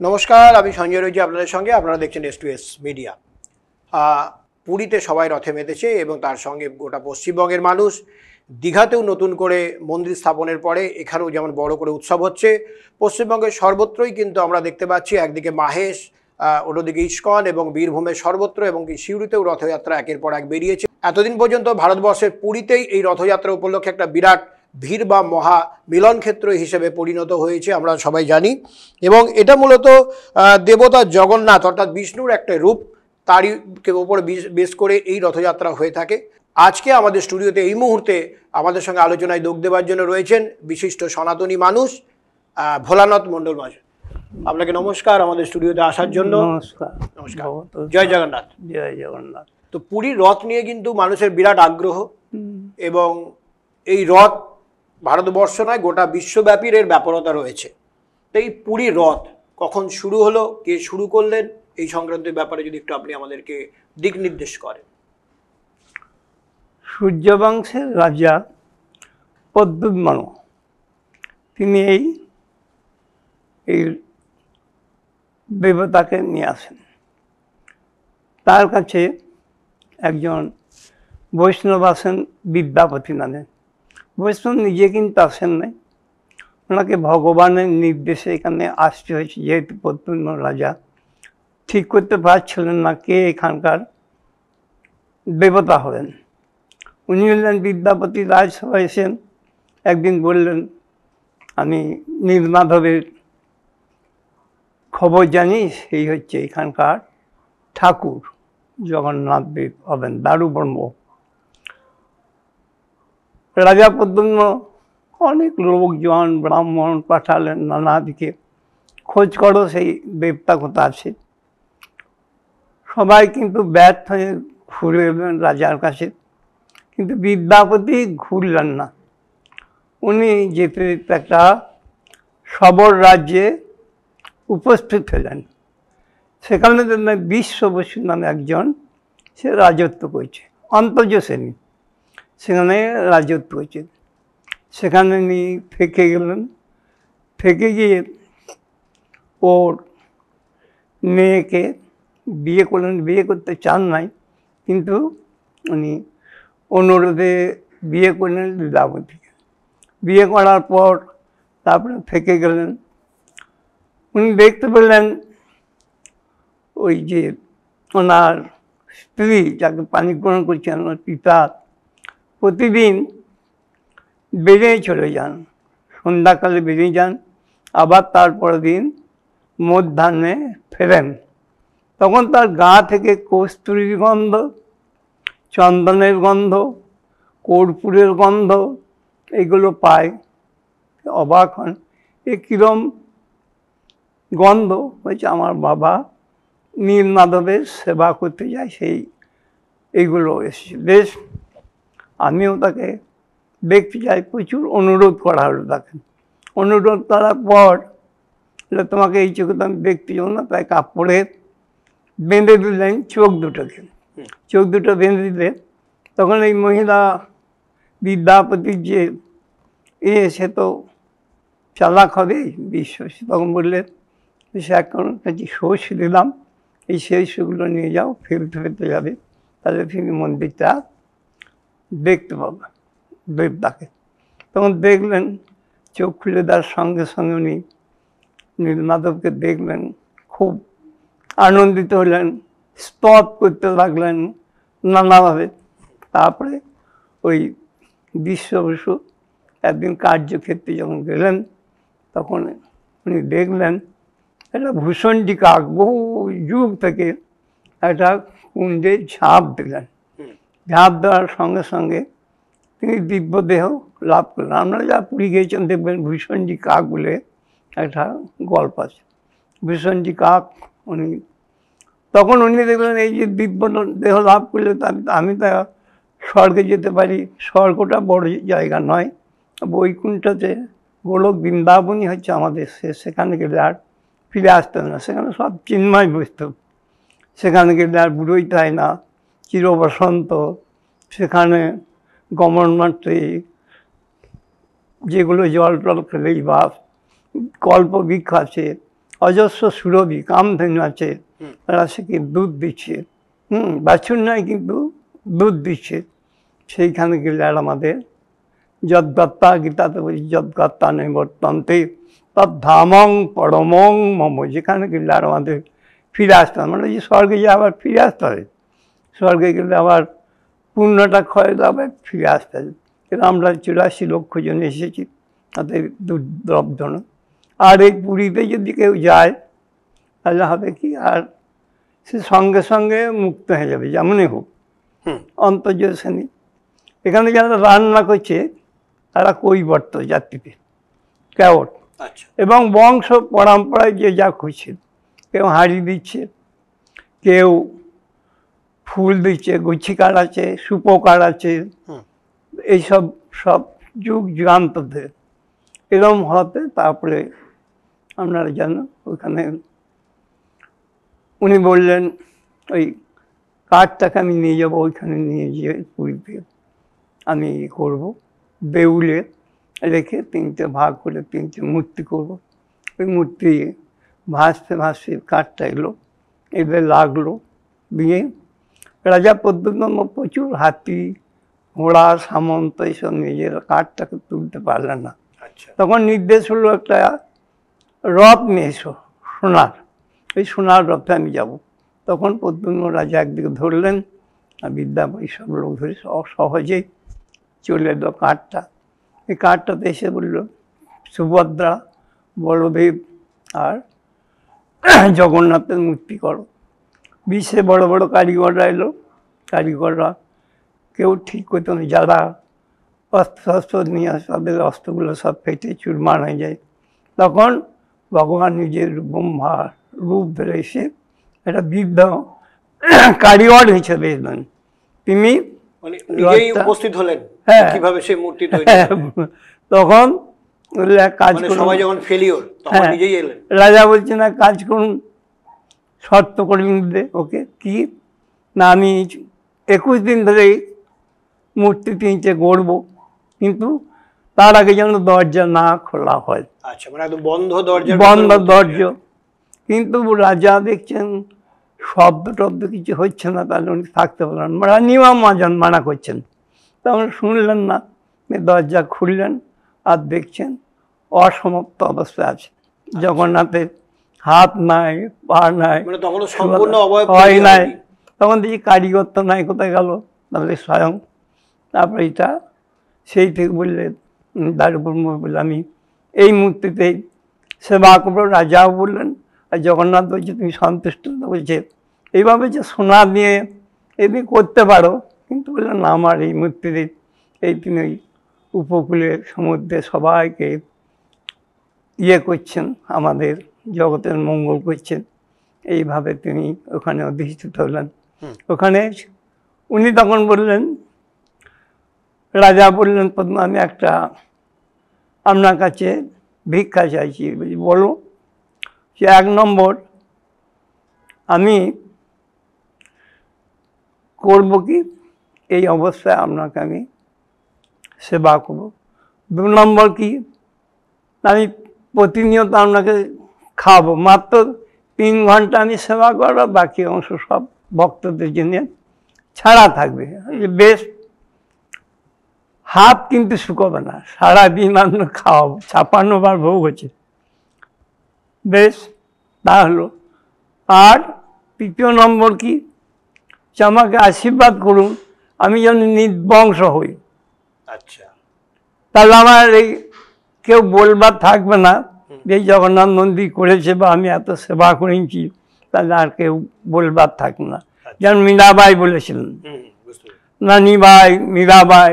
নমস্কার, আমি সঞ্জয় রয়েছি আপনাদের সঙ্গে। আপনারা দেখছেন S2S মিডিয়া। পুরীতে সবাই রথে মেতেছে এবং তার সঙ্গে গোটা পশ্চিমবঙ্গের মানুষ। দীঘাতেও নতুন করে মন্দির স্থাপনের পরে এখানেও যেমন বড় করে উৎসব হচ্ছে। পশ্চিমবঙ্গের সর্বত্রই কিন্তু আমরা দেখতে পাচ্ছি, একদিকে মাহেশ, অন্যদিকে ইস্কন এবং বীরভূমের সর্বত্র, এবং সিউড়িতেও রথযাত্রা একের পর এক বেরিয়েছে। এতদিন পর্যন্ত ভারতবর্ষের পুরীতেই এই রথযাত্রা উপলক্ষে একটা বিরাট ভিড় বা মহা মিলন ক্ষেত্র হিসেবে পরিণত হয়েছে, আমরা সবাই জানি। এবং এটা মূলত দেবতা জগন্নাথ অর্থাৎ বিষ্ণুর একটা রূপ, তারই ওপরে বেশ করে এই রথযাত্রা হয়ে থাকে। আজকে আমাদের স্টুডিওতে এই মুহূর্তে আমাদের সঙ্গে আলোচনায় যোগ দেওয়ার জন্য রয়েছেন বিশিষ্ট সনাতনী মানুষ ভোলানাথ মণ্ডল মহাশয়। আপনাকে নমস্কার আমাদের স্টুডিওতে আসার জন্য। নমস্কার। নমস্কার। জয় জগন্নাথ। জয় জগন্নাথ। তো পুরীর রথ নিয়ে কিন্তু মানুষের বিরাট আগ্রহ, এবং এই রথ ভারতবর্ষ নয় গোটা বিশ্বব্যাপীর এর ব্যাপারতা রয়েছে। তো এই পুরীর রথ কখন শুরু হলো, কে শুরু করলেন, এই সংক্রান্ত ব্যাপারে যদি একটু আপনি আমাদেরকে দিক নির্দেশ করেন। সূর্যবংশের রাজা প্রদ্যুম্ন তিনি এই দেবতাকে নিয়ে আসেন। তার কাছে একজন বৈষ্ণব আসেন বিদ্যাপতি নামে। বৈষ্ণব নিজে কিন্তু আসেন নাই, ওনাকে ভগবানের নির্দেশে এখানে আসতে হয়েছে, যেহেতু প্রদ্যুম্ন রাজা ঠিক করতে পারছিলেন না কে এখানকার দেবতা হলেন। উনি হলেন বিদ্যাপতি। রাজসভায় এসেন, একদিন বললেন আমি নীলমাধবের খবর জানি, সেই হচ্ছে এখানকার ঠাকুর জগন্নাথ দেব হবেন, দারু ব্রহ্ম। রাজা প্রদ্যুম্ন অনেক লোকজন ব্রাহ্মণ পাঠালেন নানা দিকে, খোঁজ করো সেই দেবতা কোথা আছে। সবাই কিন্তু ব্যর্থ হয়ে ঘুরে এলেন রাজার কাছে, কিন্তু বিদ্যাপতি ঘুরলেন না। উনি যেতে একটা সবর রাজ্যে উপস্থিত হলেন। সেখানে বিশ্ব বসু নামে একজন, সে রাজত্ব করছে, অন্তর্জ শ্রেণী, সেখানে রাজত্ব করছে। সেখানে উনি থেকে গেলেন। থেকে গিয়ে ওর মেয়েকে বিয়ে করলেন। বিয়ে করতে চান নাই, কিন্তু উনি অনুরোধে বিয়ে করলেন বিদ্যাপতিকে। বিয়ে করার পর তারপরে থেকে গেলেন। উনি দেখতে পেলেন ওই যে ওনার স্ত্রী যাকে পানি গ্রহণ করছেন, ওনার পিতা প্রতিদিন বেরিয়ে চলে যান, সন্ধ্যাকালে বেরিয়ে যান, আবার তারপরের দিন মধ্যাহ্নে ফেরেন। তখন তার গা থেকে কস্তুরীর গন্ধ, চন্দনের গন্ধ, কর্পূরের গন্ধ এগুলো পায়। অবাক হন, এ কিরম গন্ধ? হয়েছে আমার বাবা নীলমাধবের সেবা করতে যায়, সেই এইগুলো এসেছে। বেশ, আমিও তাকে দেখতে চাই। প্রচুর অনুরোধ করা হলো তাকে। অনুরোধ করার পর তোমাকে এই চোখে তো আমি দেখতে যাবো না, তাই কাপড়ে বেঁধে দিলেন চোখ দুটোকে। চোখ দুটো বেঁধে দিলে তখন এই মহিলা বিদ্যাপতির যে সে তো চালাক হবে বিশ্বাসী, তখন বললেন সে এখন কাছে শোষ দিলাম, এই শেষগুলো নিয়ে যাও, ফেলতে ফেলতে যাবে, তাহলে তিনি মন্দিরটা দেখতে পাবে দেবতাকে। তখন দেখলেন, চোখ খুলে দেওয়ার সঙ্গে সঙ্গে উনি নীলমাধবকে দেখলেন, খুব আনন্দিত হলেন, স্তব করতে লাগলেন নানাভাবে। তারপরে ওই বিশ্ব বসু একদিন কার্যক্ষেত্রে যখন গেলেন, তখন উনি দেখলেন একটা ভূষণ্ডী কাক বহু যুগ থেকে একটা কুণ্ডে ঝাঁপ দিলেন। ঝাঁপ দেওয়ার সঙ্গে সঙ্গে তিনি দিব্যদেহ লাভ করলেন। আপনারা যা পুরী গিয়েছেন দেখবেন ভূষণ্ডী কাক বলে একটা গল্প আছে। ভূষণ্ডী কাক তখন উনি দেখলেন এই যে দিব্য দেহ লাভ করলে আমি তা স্বর্গে যেতে পারি। স্বর্গটা বড় জায়গা নয়, বৈকুণ্ঠতে গোলক বৃন্দাবনই হচ্ছে আমাদের সেখানে গেলে আর ফিরে আসতে না, সেখানে সব চিন্ময় বস্তু। সেখানে গেলে আর বুড়োই তাই না, চিরবসন্ত। সেখানে গমন মাত্রে যেগুলো জল টল খেলেই বা কল্প বৃক্ষ আছে, অজস্র সুরভি কামধেনু আছে, তারা সেকে দুধ দিচ্ছে, বাছুর নয় কিন্তু দুধ দিচ্ছে। সেইখানে গেলে আর আমাদের যদ্গত্তা, গীতাতে বলছি যদ্গত্তা নিবর্তন্তে তদ্ধামং পরমং মম, যেখানে গেলে আর আমাদের ফিরে আসতে হবে, মানে যে স্বর্গে যে আবার ফিরে আসতে হবে, স্বর্গে গেলে আবার পুণ্যটা ক্ষয় আবার ফিরে আসতে হবে। কিন্তু আমরা 84 লক্ষ জন এসেছি, তাদের দুর্লভধ না। আর এই পুরীতে যদি কেউ যায় তাহলে হবে কি, আর সে সঙ্গে সঙ্গে মুক্ত হয়ে যাবে, যেমনই হোক অন্তর্য শ্রেণী। এখানে যারা রান্না করছে তারা কৈবর্ত জাতিতে, কেওট, এবং বংশ পরম্পরায় যে যা খুঁজছে, কেউ হাঁড়ি দিচ্ছে, কেউ ফুল দিচ্ছে, গুচ্ছিকার আছে, সুপকার আছে, এইসব সব যুগ যুগান্তদের এরম হতে। তারপরে আপনারা জানো ওখানে উনি বললেন ওই কাঠটাকে আমি নিয়ে যাবো, ওইখানে নিয়ে গিয়ে পুরীতে আমি করব, দেউলে রেখে 3টে ভাগ করে 3টে মূর্তি করব। ওই মূর্তি ভাসতে ভাসতে কাঠটা এলো, এদের লাগলো, দিয়ে রাজা পদ্মনাভ প্রচুর হাতি ঘোড়া সামন্ত এইসব নিজের কাঠটাকে তুলতে পারলেন না। তখন নির্দেশ হলো একটা রথ নিয়ে এসো সোনার, এই সোনার রথে আমি যাব। তখন পদ্মনাভ রাজা একদিকে ধরলেন, আর বিদ্যাপতি সব লোক ধরে সহজেই চলে এলো কাঠটা। এই কাঠটাতে এসে বলল সুভদ্রা, বলদেব আর জগন্নাথের মূর্তি করো। বিশ্বে বড় বড় কারিগররা এলো, কারিগররা কেউ ঠিক করতো না, যারা অস্ত্র নিয়ে আসে তাদের অস্ত্রগুলো সব ফেটে চুরমার হয়ে যায়। তখন ভগবান নিজের ব্রহ্মা রূপ ধরে এসে একটা বৃদ্ধ কারিগর হিসেবে এলেন। তিনি উপস্থিত হলেন, কিভাবে সেই মূর্তি তৈরি। তখন কাজ সবাই যখন ফেলিওর তখন নিজেই এলেন। রাজা বলছে না কাজ করুন, শর্ত করে নিতে। ওকে কি না, আমি 21 দিন ধরেই মূর্তি 3টে গড়ব, কিন্তু তার আগে যেন দরজা না খোলা হয়। আচ্ছা, মানে একদম বন্ধ দরজা, বন্ধ দরজা। কিন্তু রাজা দেখছেন শব্দ টব্দ কিছু হচ্ছে না, তাহলে উনি থাকতে পারলেন, নিয়ম মানা করছেন। তখন শুনলেন না, দরজা খুললেন আর দেখছেন অসমাপ্ত অবস্থায় আছে। জগন্নাথের হাত নাই, পা নাই, হয় নাই। তখন দেখি কারিগর তো নাই, কোথায় গেল, তাহলে স্বয়ং। তারপরে এটা সেই থেকে বললে দারুব্রহ্ম বললে আমি এই মূর্তিতেই সেবা করবো। রাজাও বললেন, আর জগন্নাথ বলছে তুমি সন্তুষ্ট, বলছে এইভাবে যে সোনা দিয়ে এমনি করতে পারো, কিন্তু বললেন না আমার এই মূর্তিতে, এই তিনি ওই উপকূলে সমুদ্রে সবাইকে করছেন, আমাদের জগতের মঙ্গল করছেন, এইভাবে তিনি ওখানে অধিষ্ঠিত হলেন। ওখানে উনি তখন বললেন, রাজা বললেন আমি একটা আপনার কাছে ভিক্ষা চাইছি। বলো। সে 1 নম্বর আমি করব কি, এই অবস্থায় আপনাকে আমি সেবা করব। 2 নম্বর কি, আমি প্রতিনিয়ত আপনাকে খাওয়াবো, মাত্র 3 ঘন্টা আমি সেবা করবো, বাকি অংশ সব ভক্তদের জন্য ছাড়া থাকবে। বেশ, হাত কিন্তু শুকোবে না, সারাদিন আমরা খাওয়াবো, 56 বার ভোগ হচ্ছে। বেশ, তা হলো। আর 3য় নম্বর কি, আমাকে আশীর্বাদ করুন আমি যেন নির্বংশ হই। আচ্ছা, তাহলে আমার এই কেউ বলবার থাকবে না যে জগন্নাথ মন্দির করেছে বা আমি এত সেবা করেছি, তাহলে আর কেউ বলবার থাকবে না। যেমন মীরাবাই বলেছিলেন, নানি ভাই মীরাবাই,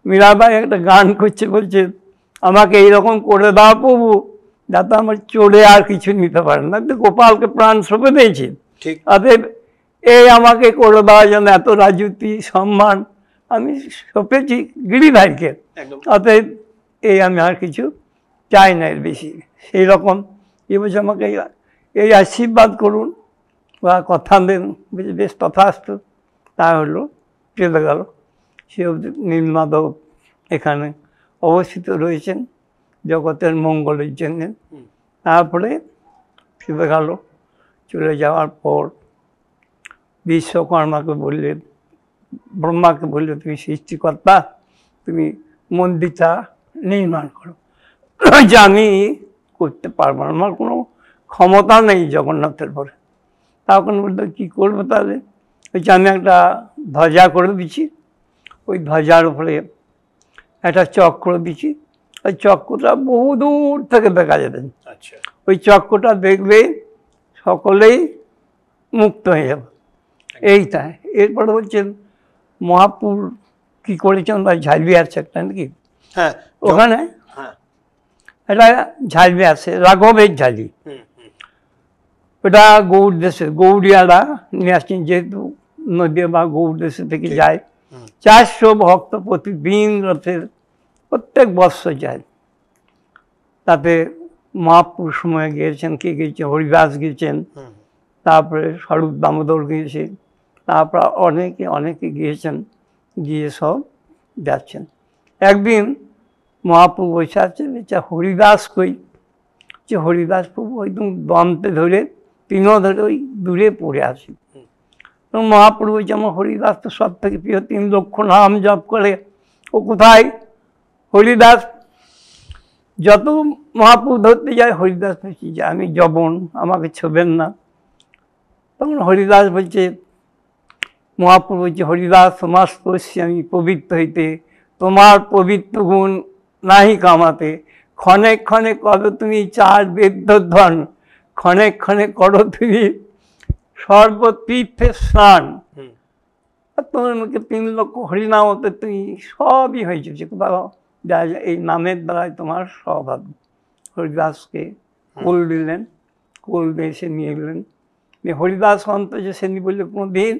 মীরাবাই একটা গান করছে, বলছে আমাকে এইরকম করে দাও প্রভু যাতে আমার চড়ে আর কিছু নিতে পারে না। গোপালকে প্রাণ সঁপে দিয়েছে, অতএব এই আমাকে করে দেওয়ার জন্য এত রাজুতি সম্মান আমি সঁপেছি গিরিধারীকে, অতএব এই আমি আর কিছু চাই না এর বেশি। সেই রকম এ বলছে আমাকে এই আশীর্বাদ করুন বা কথা দেন। বলছে বেশ তথাস্তু। তা হলো, চলে গেল। সে নীলমাধব এখানে অবস্থিত রয়েছেন জগতের মঙ্গলের জন্যে। তারপরে চলে গেল। চলে যাওয়ার পর বিশ্বকর্মাকে বললেন, ব্রহ্মাকে বললে তুমি সৃষ্টিকর্তা, তুমি মন্দিরটা নির্মাণ করো। যে আমি করতে পারবো না, আমার কোনো ক্ষমতা নেই জগন্নাথের পরে। তখন বলতো কী করবো তাহলে? ওই যে আমি একটা ধ্বজা করে দিচ্ছি, ওই ধ্বজার উপরে একটা চক্র দিচ্ছি, ওই চক্রটা বহু দূর থেকে দেখা যাবেন। আচ্ছা, ওই চক্রটা দেখবে সকলেই মুক্ত হয়ে যাবে। এইটাই। এরপরে বলছেন মহাপুর কী করেছেন, বা ঝালবি আছে একটা নাকি হ্যাঁ ওখানে, হ্যাঁ, এটা ঝালবি আছে, রাঘবের ঝালি। ওটা গৌড় দেশে, গৌড়িয়ারা নিয়ে আসছেন, যেহেতু নদী বা গৌড় দেশে থেকে যায়। 400 ভক্ত প্রতিদিন রথের প্রত্যেক বৎসর যায়। তাতে মহাপুর সময় গিয়েছেন, কে গিয়েছেন, হরিদাস গিয়েছেন, তারপরে স্বরূপ দামোদর গিয়েছে, তারপর অনেকে গিয়েছেন, গিয়ে সব যাচ্ছেন। একদিন মহাপ্রভু বসে আছেন, হরিদাস কই, যে হরিদাস প্রভু একদম দমতে ধরে, তিনও ধরে ওই দূরে পড়ে আসি। এবং মহাপ্রভু বলছে আমার হরিদাস তো সব থেকে প্রিয়, 3 লক্ষ নাম জপ করে, ও কোথায়? হরিদাস যত মহাপ্রভু ধরতে যায়, হরিদাস বলছি যে আমি জবন, আমাকে ছোবেন না। তখন হরিদাস বলছে, মহাপ্রভু বলছে হরিদাস তোমার স্পর্শে আমি পবিত্র হইতে, তোমার পবিত্র গুণ নাহি কামাতে, ক্ষণে ক্ষণে করো তুমি 4 বেদধ্বন, ক্ষণে ক্ষণে করো তুমি সর্বতীর্থে স্নান। আর তোমার মুখে 3 লক্ষ হরিনাম হতে তুমি সবই হয়ে যাচ্ছে, কোথাও যা এই নামের দ্বারাই তোমার সব হবে। হরিদাসকে কোল দিলেন, কোল দিয়ে এসে নিয়ে গেলেন। হরিদাস অন্তর্য সেনি বললে কোনো দিন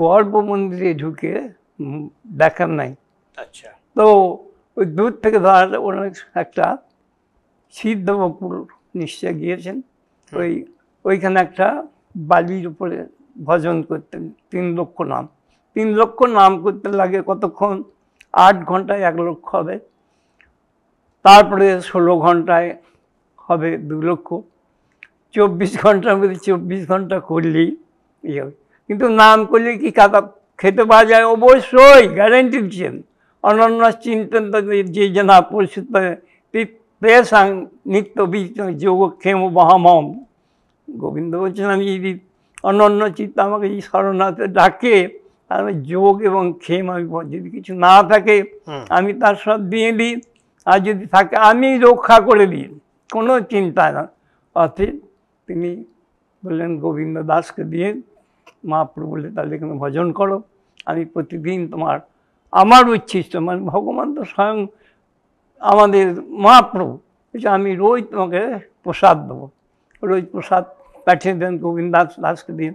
গর্ভ মন্দিরে ঢুকে দেখার নাই। আচ্ছা, তো ওই দূর থেকে ধরা অনেক একটা সিদ্ধ বকুল নিশ্চয় গিয়েছেন, ওইখানে একটা বালির উপরে ভজন করতেন, 3 লক্ষ নাম। 3 লক্ষ নাম করতে লাগে কতক্ষণ? 8 ঘন্টায় 1 লক্ষ হবে, তারপরে 16 ঘন্টায় হবে 2 লক্ষ, 24 ঘন্টার মধ্যে 24 ঘন্টা করলেই ইয়ে হবে। কিন্তু নাম করলে কি কাদা খেতে পাওয়া যায়? অবশ্যই, গ্যারেন্টি দিচ্ছেন। অনন্য চিন্তন যে জনা পরিশুদ্ধ পেশাং নিত্য যোগক্ষেম মহামম। গোবিন্দ বলছেন আমি যদি অনন্য চিত্ত আমাকে এই শরণার্থে ডাকে, তাহলে যোগ এবং ক্ষেম আমি যদি কিছু না থাকে আমি তার সব দিয়ে দিই, আর যদি থাকে আমি রক্ষা করে দিই, কোনো চিন্তা না। অর্থাৎ তিনি বললেন গোবিন্দ দাসকে দিয়ে, মহাপ্রভু বললে তাহলে এখানে ভজন করো, আমি প্রতিদিন তোমার আমার উচ্ছিষ্ট, মানে ভগবান তো স্বয়ং আমাদের মহাপ্রভু, আমি রোজ তোমাকে প্রসাদ দেবো। রোজ প্রসাদ পাঠিয়ে দেন গোবিন্দ দাসকে দিন।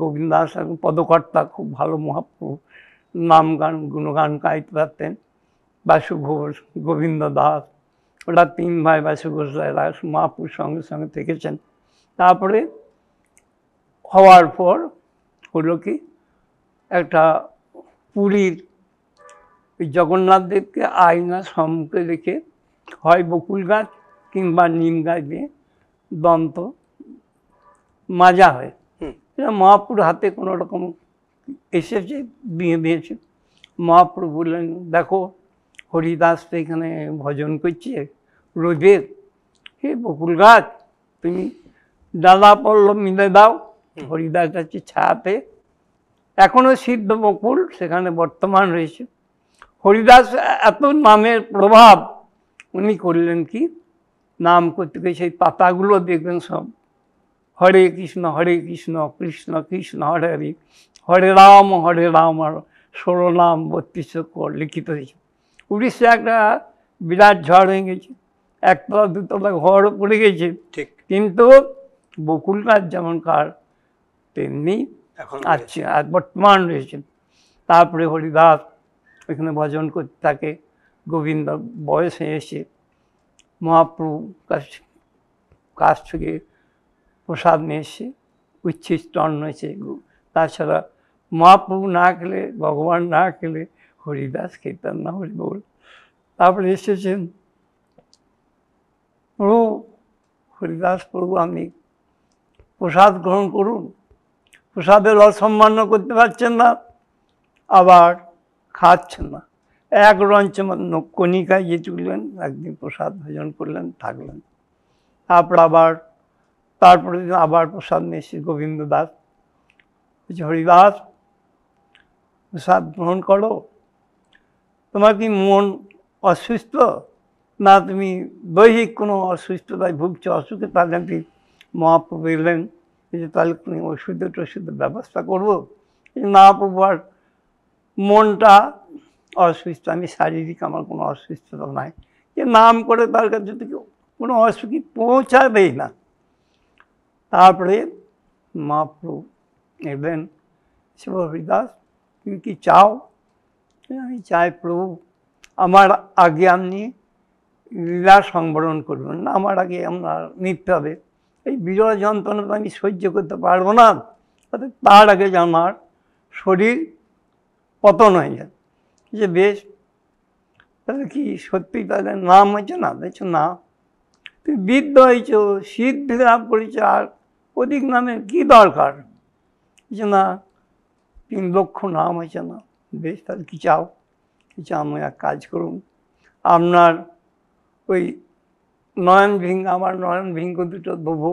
গোবিন্দ দাস এখন পদকর্তা, খুব ভালো মহাপ্রভু নাম গান গুণগান গাইতে পারতেন। বাসু ঘোষ, গোবিন্দ দাস, ওরা 3 ভাই বাসু ঘোষ রায় মহাপ্রভুর সঙ্গে সঙ্গে থেকেছেন। তারপরে হওয়ার পর হলো কি, একটা পুরীর জগন্নাথ দেবকে আয়না সম্মুখে রেখে হয় বকুল গাছ কিংবা নিম গাছ দিয়ে দন্ত মাজা হয়। এটা মহাপ্রভুর হাতে কোনো রকম এসেছে, দিয়ে দিয়েছে। মহাপ্রভু বললেন দেখো হরিদাস তো এখানে ভজন করছে রোদের, হে বকুল গাছ তুমি ডালা পল্লব মিলে দাও। হরিদাস আছে ছায়াতে, এখনো সিদ্ধ বকুল সেখানে বর্তমান রয়েছে। হরিদাস এত নামের প্রভাব, উনি করলেন কি, নাম করতে গিয়ে সেই পাতাগুলো দেখবেন সব হরে কৃষ্ণ কৃষ্ণ কৃষ্ণ হরে হরে, হরে রাম আর 16 নাম 32 কর লিখিত হয়েছে। উড়িষ্যা একটা বিরাট ঝড় হয়ে গেছে, 1তলা 2তলা ঘরও পড়ে গেছে, ঠিক, কিন্তু বকুল গাছ যেমন কার তেমনি আছে আর বর্তমান রয়েছে। তারপরে হরিদাস ওইখানে ভজন করতে থাকে। গোবিন্দ বয়স হয়ে এসে মহাপ্রভু কাছ থেকে প্রসাদ নিয়ে এসে উচ্ছিষ্ট অন্ন এসে, তাছাড়া মহাপ্রভু না খেলে, ভগবান না খেলে হরিদাস খেতেন না, হরি বল। তারপরে এসেছেন প্রভু, হরিদাস প্রভু আমি প্রসাদ গ্রহণ করুন। প্রসাদের অসম্মান করতে পারছেন না, আবার খাচ্ছেন না। এক রঞ্চ কণিকায় যে চুললেন, একদিন প্রসাদ ভোজন করলেন, থাকলেন। তারপরে দিন আবার প্রসাদ নিয়ে এসে গোবিন্দ দাস বলছে, হরিদাস প্রসাদ গ্রহণ করো। তোমার কি মন অসুস্থ, না তুমি দৈহিক কোনো অসুস্থতায় ভুগছো, অসুখে? তাহলে আপনি মহাপ্রভু এলেন যে তাহলে তুমি ওষুধের ব্যবস্থা করবো। না প্রভু, আর মনটা অসুস্থ, আমি শারীরিক আমার কোনো অসুস্থতা নাই। যে নাম করে তার কাছে থেকে কোনো অসুখী পৌঁছাবেই না। তারপরে মহাপ্রভু এলেন, সে হরিদাস তুমি কি চাও? আমি চাই প্রভু, আমার আগে আপনি লীলা সংবরণ করবেন না, আমার আগে আপনার নিতে হবে। এই বিরল যন্ত্রণা তো আমি সহ্য করতে পারবো না, তার আগে যে আমার শরীর পতন হয়ে যায়। যে বেশ, তাহলে কি সত্যি তাহলে নাম হয়েছে? না দেখছো না, তুমি বিদ্ধ হয়েছ, সিদ্ধি লাভ করেছ, আর অধিক নামের কি দরকার? কিছু না, 3 লক্ষ নাম হয়েছে না। বেশ, তাহলে কি চাও? কিছু আমি এক কাজ করুন, আপনার ওই নয়ন ভিঙ্গ, আমার নয়ন ভিঙ্গ দুটো দেবো,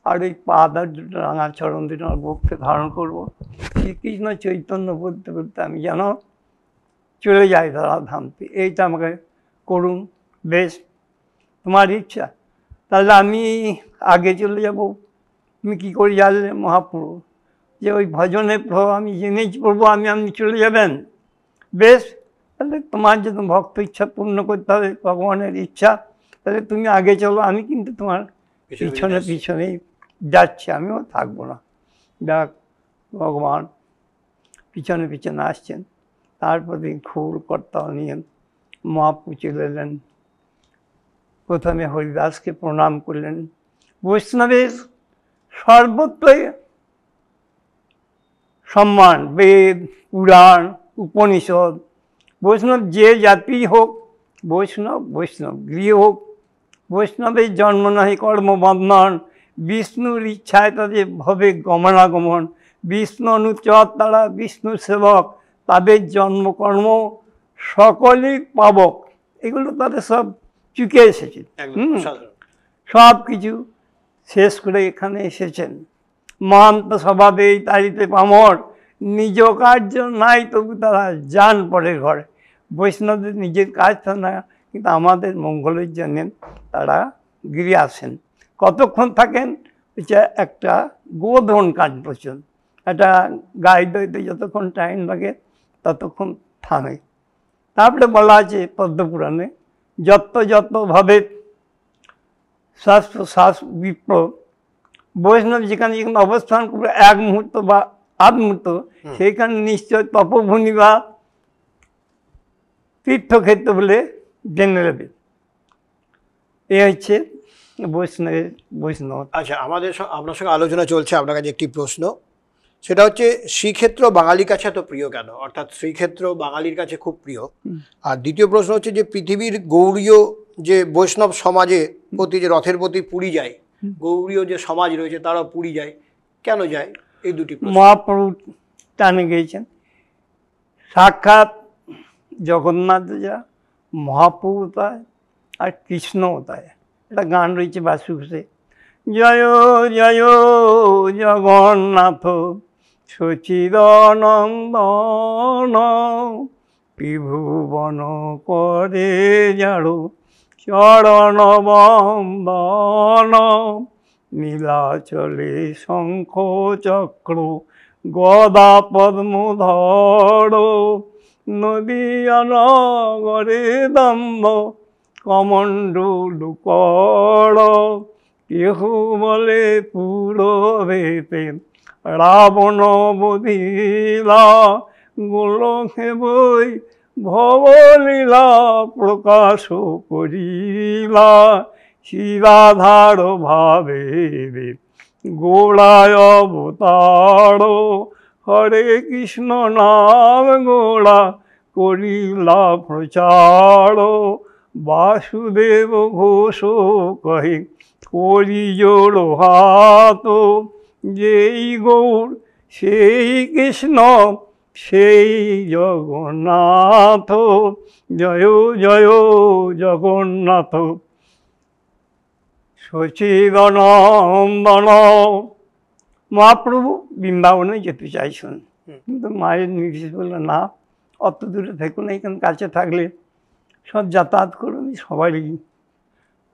আর ওই পাদার দুটো রাঙা চরণ দুটো আমার বুককে ধারণ করবো। শ্রীকৃষ্ণ চৈতন্য বলতে বলতে আমি যেন চলে যাই ধরাধামতে, এইটা আমাকে করুন। বেশ, তোমার ইচ্ছা। তাহলে আমি আগে চলে যাব। তুমি কী করে জানলে মহাপ্রভু? যে ওই ভজনের প্রভাব আমি জেনেই পড়বো, আপনি চলে যাবেন। বেশ, তাহলে তোমার যদি ভক্ত ইচ্ছা পূর্ণ করতে হবে, ভগবানের ইচ্ছা, তাহলে তুমি আগে চলো, আমি কিন্তু তোমার পিছনেই যাচ্ছি, আমিও থাকবো না। যাক, ভগবান পিছনে পিছনে আসছেন। তারপরে ঘোর কর্তাও নিয়ে মহাপ্রভু চলে এলেন। প্রথমে হরিদাসকে প্রণাম করলেন। বৈষ্ণবের সর্বত্রই সম্মান, বেদ, পুরাণ, উপনিষদ, বৈষ্ণব যে জাতি হোক, বৈষ্ণব গৃহ হোক, বৈষ্ণবের জন্ম নহে কর্মবন্ধন, বিষ্ণুর ইচ্ছায় তাদের ভবে গমনাগমন, বিষ্ণু অনুচর তারা বিষ্ণু সেবক, তাদের জন্মকর্ম সকলেই পাবক। এগুলো তাদের সব চুকে এসেছে। সব কিছু শেষ করে এখানে এসেছেন। মহান্ত স্বভাবে তারিতে পামর, নিজ কার্য নাই তবু তারা যান পরের ঘরে। বৈষ্ণবদের নিজের কাজ তো না, কিন্তু আমাদের মঙ্গলের জন্য তারা গিয়ে আসেন। কতক্ষণ থাকেন? একটা গোধন কাজ পর্যন্ত, একটা গায়ে দইতে যতক্ষণ টাইম লাগে ততক্ষণ থামে। তারপরে বলা আছে পদ্মপুরাণে, যত শ্বাস বিপ্র, বৈষ্ণব যেখানে যেখানে অবস্থান করবে 1 মুহূর্ত বা আধ মুহূর্ত, সেইখানে নিশ্চয় তপভূমি বা তীর্থক্ষেত্র বলে জেনে নেবে। এ হচ্ছে বৈষ্ণব। আচ্ছা, আপনার সঙ্গে আলোচনা চলছে, আপনার কাছে একটি প্রশ্ন, সেটা হচ্ছে শ্রীক্ষেত্র বাঙালির কাছে এত প্রিয় কেন? অর্থাৎ শ্রীক্ষেত্র বাঙালির কাছে খুব প্রিয়। আর দ্বিতীয় প্রশ্ন হচ্ছে যে পৃথিবীর গৌড়ীয় যে বৈষ্ণব সমাজে প্রতি যে রথের প্রতি পুরী যায়, গৌড়ীয় যে সমাজ রয়েছে তারা পুরী যায়, কেন যায়? এই দুটি মহাপ্রভু টানে গিয়েছেন। সাক্ষাৎ জগন্নাথ যা, মহাপ্রভু তাই, আর কৃষ্ণও তাই। একটা গান রয়েছে বাসু ঘোষে, জয় জয় জগন্নাথ সচিদানন্দন, ত্রিভুবন করে যাড়ো চরণ বন্দন, নীলাচলে শঙ্খ চক্র গদা পদ্মধর, নদিয়া নগরে দম্ভ কমণ্ডলু কর, কেহ বলে পুরবেতে রাবণ বধিলা, গোলকে বই ভবলীলা প্রকাশ করিলা, শিরাধার ভাবে গোড়ায় অবতার, হরে কৃষ্ণ নাম গোড়া করিলা প্রচার, বাসুদেব ঘোষ কহে করি জোড় হাত, যেই গৌর সেই কৃষ্ণ সেই জগন্নাথ, জয় জয় জগন্নাথ। সচিদানন্দন। মহাপ্রভু বৃন্দাবনে যেতে চাইছেন, কিন্তু মায়ের নির্দেশ বললো না, অত দূরে থেকো না, এখানে কাছে থাকলে সব যাতায়াত করুন, সবারই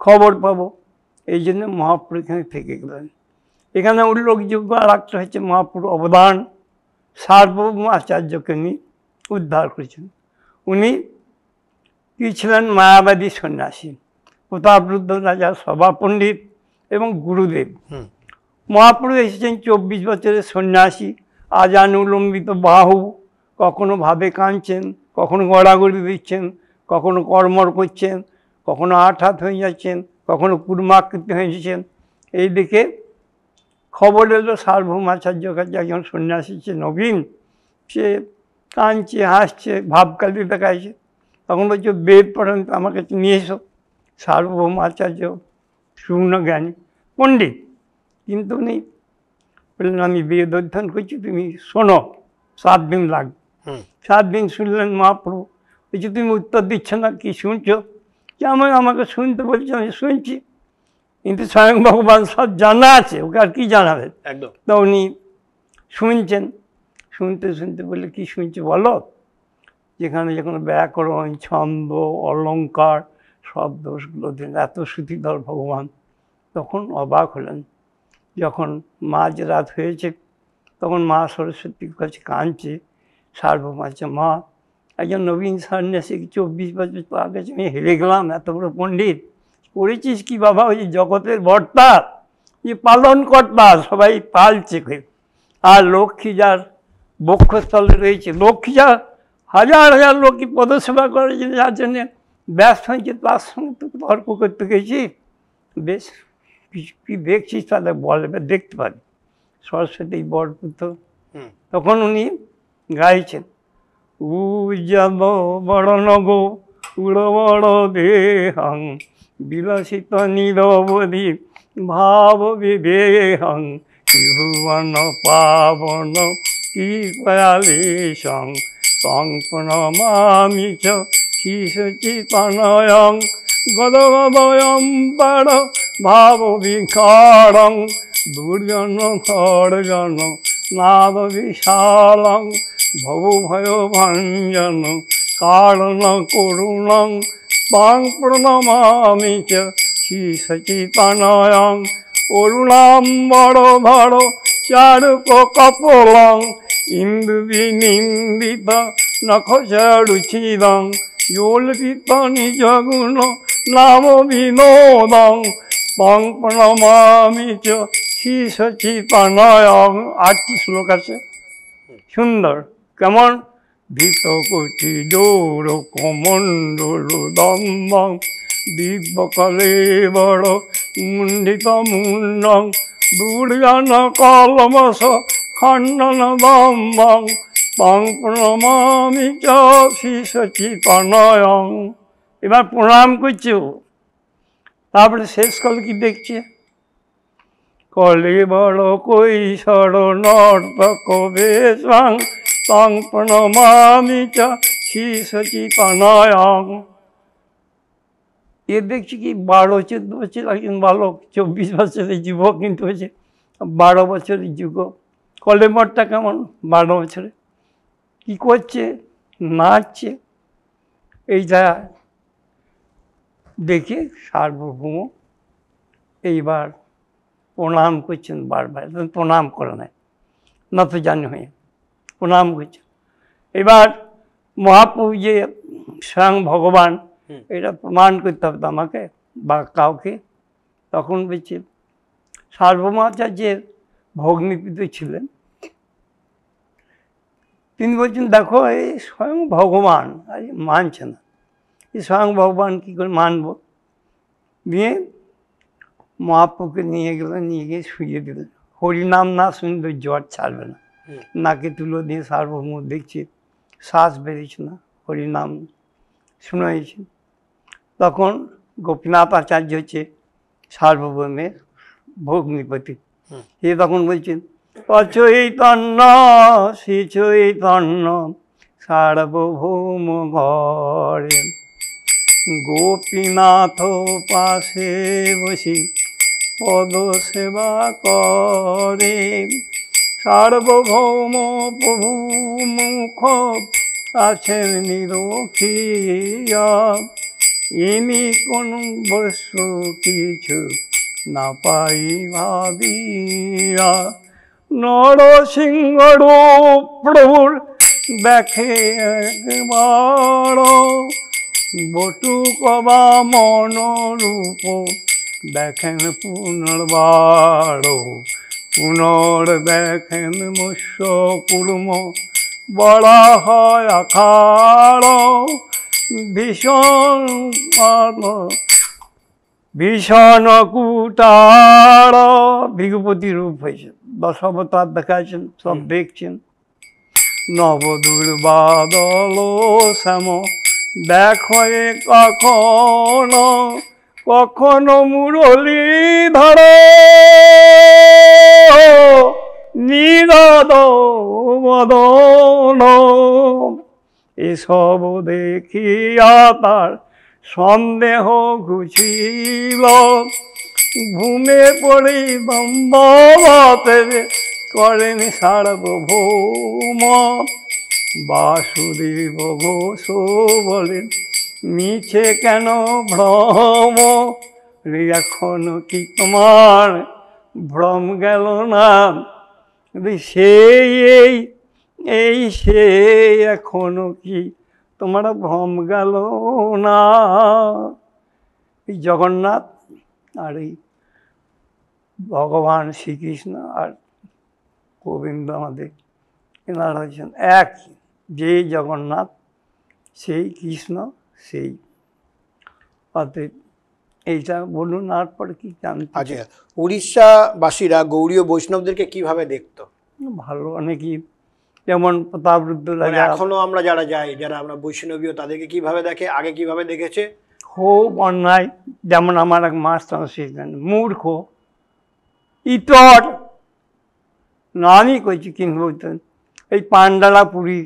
খবর পাবো। এই জন্য মহাপ্রভু এখানে থেকে গেলেন। এখানে উল্লেখযোগ্য আর একটা হচ্ছে মহাপ্রভু অবদান, সার্বভৌম আচার্যকে উনি উদ্ধার করেছেন। উনি কি ছিলেন? মায়াবাদী সন্ন্যাসী, প্রতাপরুদ্ধ রাজার সভা পণ্ডিত এবং গুরুদেব। মহাপ্রভু এসেছেন 24 বছরের সন্ন্যাসী, আজানুলম্বিত বাহু, কখনো ভাবে কাঁদছেন, কখনো গড়াগড়ি দিচ্ছেন, কখনো কর্মর করছেন, কখনো আঠাত হয়ে যাচ্ছেন, কখনো কুর্মাকৃতি হয়ে যাচ্ছেন। এই দিকে খবর এলো সার্বভৌমাচার্যের কাছে একজন সন্ন্যাসী সে নবীন, সে কাঁদছে, হাসছে, ভাবকালি দেখাইছে। তখন বলছে বেদ পড়েন, আমার কাছে নিয়ে এসো। সার্বভৌমাচার্য শূন্য জ্ঞানী পণ্ডিত, কিন্তু উনি বললেন আমি বেদ অধ্যয়ন করছি, তুমি শোনো, 7 দিন লাগবে। 7 দিন শুনলেন মহাপ্রভু। বলছি তুমি উত্তর দিচ্ছ না, কি শুনছো? যেমন আমাকে শুনতে বলছে আমি শুনছি, কিন্তু স্বয়ং ভগবান সব জানা আছে, ওকে আর কি জানাবে। একদম। তো উনি শুনছেন, শুনতে শুনতে বললে কি শুনছি বলো? যেখানে যেখানে ব্যাকরণ, ছন্দ, অলঙ্কার সব দোষগুলো দিন, এত শ্রুতিধর ভগবান। তখন অবাক হলেন। যখন মাঝ রাত হয়েছে, তখন মা সরস্বতীর কাছে কাঁদছে, সার্বভৌমাচার্য মা, একজন নবীন সন্ন্যাসী 24 বছর আগে আমি হেরে গেলাম, এত বড় পণ্ডিত করেছিস কি বাবা? ওই জগতের বর্তা, যে পালন কর্তা, সবাই পালছে। আর লক্ষ্মী যার বক্ষস্থলে রয়েছে, লক্ষ্মী যার হাজার হাজার লোককে পদসেবা করে, যার জন্য ব্যস্ত হয়েছে, তার সঙ্গে তো তর্ক করতে গেছি। বেশ কি দেখছিস তাহলে বলবে, দেখতে পারি। সরস্বতী বরপুত্র। তখন উনি গাইছেন, উজ্জব বড় নগো উড় বড় দেহং, বিলাসিত নিরবধি ভাব বিদেহং, ত্রিভুবন পাবন কি কয়ালেশং, তং প্রণমামি চ শিশুচিতনয়ং, গদগদয়ং বড় ভাব বিকারং, দুর্জন খড়জন নাদ বিশালং, ভব ভয় ভঞ্জন কারণ করুণং, পাং প্রণমামি চ শিশুচিতনয়ং, অরুণাম্বর ধর চারুক কপলং, ইন্দু বিনিন্দিত নখচরুচিদং, জল্পিত নিজ গুণ নাম বিনোদং, পং প্রণমামি চ শিশুচিতনয়ং। 8টি শ্লোক আছে, সুন্দর। কেমন? ভীত কোটি জোর কমণ্ডল দম্বং, দিব্যকলে বড় মুণ্ডিত মুণ্ডং, দুর্জন কলমস খণ্ডন দম্বং, পং প্রণমামি চ শিশুচিতনয়ং। এবার প্রণাম করছে। তারপরে শেষ কাল কি দেখছে? কলে বড় কৈশোর নর্তক বেশং, তং প্রণমামি চ শিশুচিতনয়ং। এ দেখছি কি 12-14 বছর একজন বালক, 24 বছরের যুবক, কিন্তু হয়েছে 12 বছরের যুবক। কলেবরটা কেমন? 12 বছরে কি করছে? নাচছে। এইটা দেখে সার্বভৌম এইবার প্রণাম করছেন বারবার, প্রণাম করে নেয়, নত জানি হয়ে প্রণাম করছেন। এবার মহাপ্রভু যে স্বয়ং ভগবান, এটা প্রমাণ করতে হবে আমাকে বা কাউকে। তখন বলছে সার্বভৌমাচার্যের ভগ্নিপতি ছিলেন, তিনি বলছেন দেখো এই স্বয়ং ভগবান, আরে মানছে না, এই স্বয়ং ভগবান কী করে মানব? দিয়ে মহাপ্রভুকে নিয়ে গেলেন, নিয়ে গিয়ে শুয়ে দিলেন। হরিনাম না শুনলে জ্বর ছাড়বে না। নাকে তুলো দিয়ে সার্বভৌম দেখছে শ্বাস বেরিয়েছে না, হরিনাম শুনেছেন। তখন গোপীনাথ আচার্য হচ্ছে সার্বভৌমের ভগ্নিপতি। এ তখন বলছেন অচৈতন্য শ্রী চৈতন্য সার্বভৌম ঘরে, গোপীনাথ পাশে বসি পদ সেবা করে, সার্বভৌম প্রভু মুখ আছেন নিরখিয়া, ইনি কোন বস্তু কিছু না পাই ভাবিয়া, নরসিংহ রূপ প্রভুর দেখে একবার, বটুক বা মনোরূপ দেখেন পুনর্বার, পুনর দেখেন মৎস্য কুর্ম বলা হয় আখাড়, ভীষণ ভীষণ কুটার, ভৃগুপতি রূপ হয়েছে, দশাবতার দেখাচ্ছেন, সব দেখছেন। নবদুর্বাদল শ্যাম দেখো কখনো, কখনো মুরলীধর নীরদ বদন, এসব দেখিয়া তার সন্দেহ ঘুচিল, ঘুমে পড়ে দম্ভবতে করেন সার্বভৌম, বাসুদেব ঘোষ বলেন মিছে কেন ভ্রম, এখন কি তোমার ভ্রম গেল না, সেই এই সে এখনো কি তোমার ভ্রম গেল না। এই জগন্নাথ আর এই ভগবান শ্রীকৃষ্ণ আর গোবিন্দ আমাদের, এনারা হচ্ছেন এক, যে জগন্নাথ সেই কৃষ্ণ সেই। অতএব এইটা বলুন, আর পরে কি জানতে? আচ্ছা, উড়িষ্যাবাসীরা গৌড়ীয় বৈষ্ণবদেরকে কিভাবে দেখতো? ভালো, অনেকই, যেমন প্রতাপরুদ্র মানে রাজা এখনো আমরা যারা যাই, যারা আমরা বৈষ্ণবীয়, তাদেরকে কিভাবে দেখে, আগে কিভাবে দেখেছে? খুব অন্যায়। যেমন আমার এক মাস্টার শিখলেন, মূর্খ ইতর নামই কইছি, কিন্তু বলতেন এই পাণ্ডারা পুরী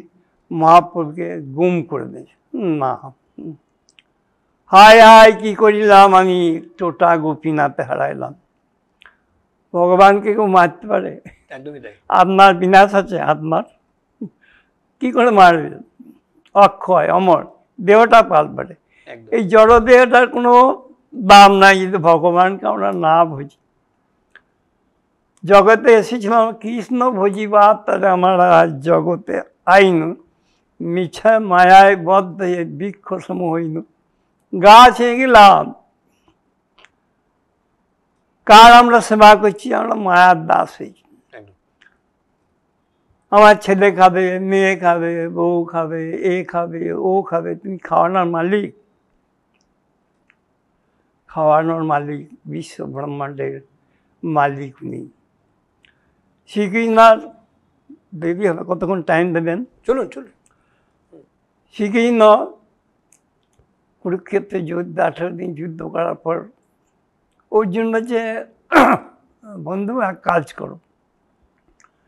মহাপ্রভুকে গুম করে দিয়েছে। না, হায় হায় কি করিলাম আমি, টোটা গোপীনাথে হারাইলাম। ভগবানকে কেউ মারতে পারে? একদমই তাই। আপনার বিনাশ আছে, আপনার কি করে মারবে? অক্ষয় অমর দেহটা পাল্টাবে। এই জড় দেহটার কোনো দাম নাই যদি ভগবানকে আমরা না বুঝি। জগতে এসেছিলাম কৃষ্ণ ভজিবা, তাহলে আমার আজ জগতে আইনু, মিছা মায়ায় বদ্ধ বৃক্ষ সম হইনু। গাছ হয়ে গেলাম, কার আমরা সেবা করছি? আমরা মায়ার দাস হয়েছি। আমার ছেলে খাবে, মেয়ে খাবে, বউ খাবে, এ খাবে, ও খাবে, তুমি খাওয়ানোর মালিক? খাওয়ানোর মালিক বিশ্ব ব্রহ্মাণ্ডের মালিক উনি। শ্রীকৃষ্ণার দেবী হবে, কতক্ষণ টাইম দেবেন? চলুন চলুন। শ্রীকৃষ্ণ কুরুক্ষেত্রে যুদ্ধ 18 দিন যুদ্ধ করার পর অর্জুন বলছে বন্ধু এক কাজ করো,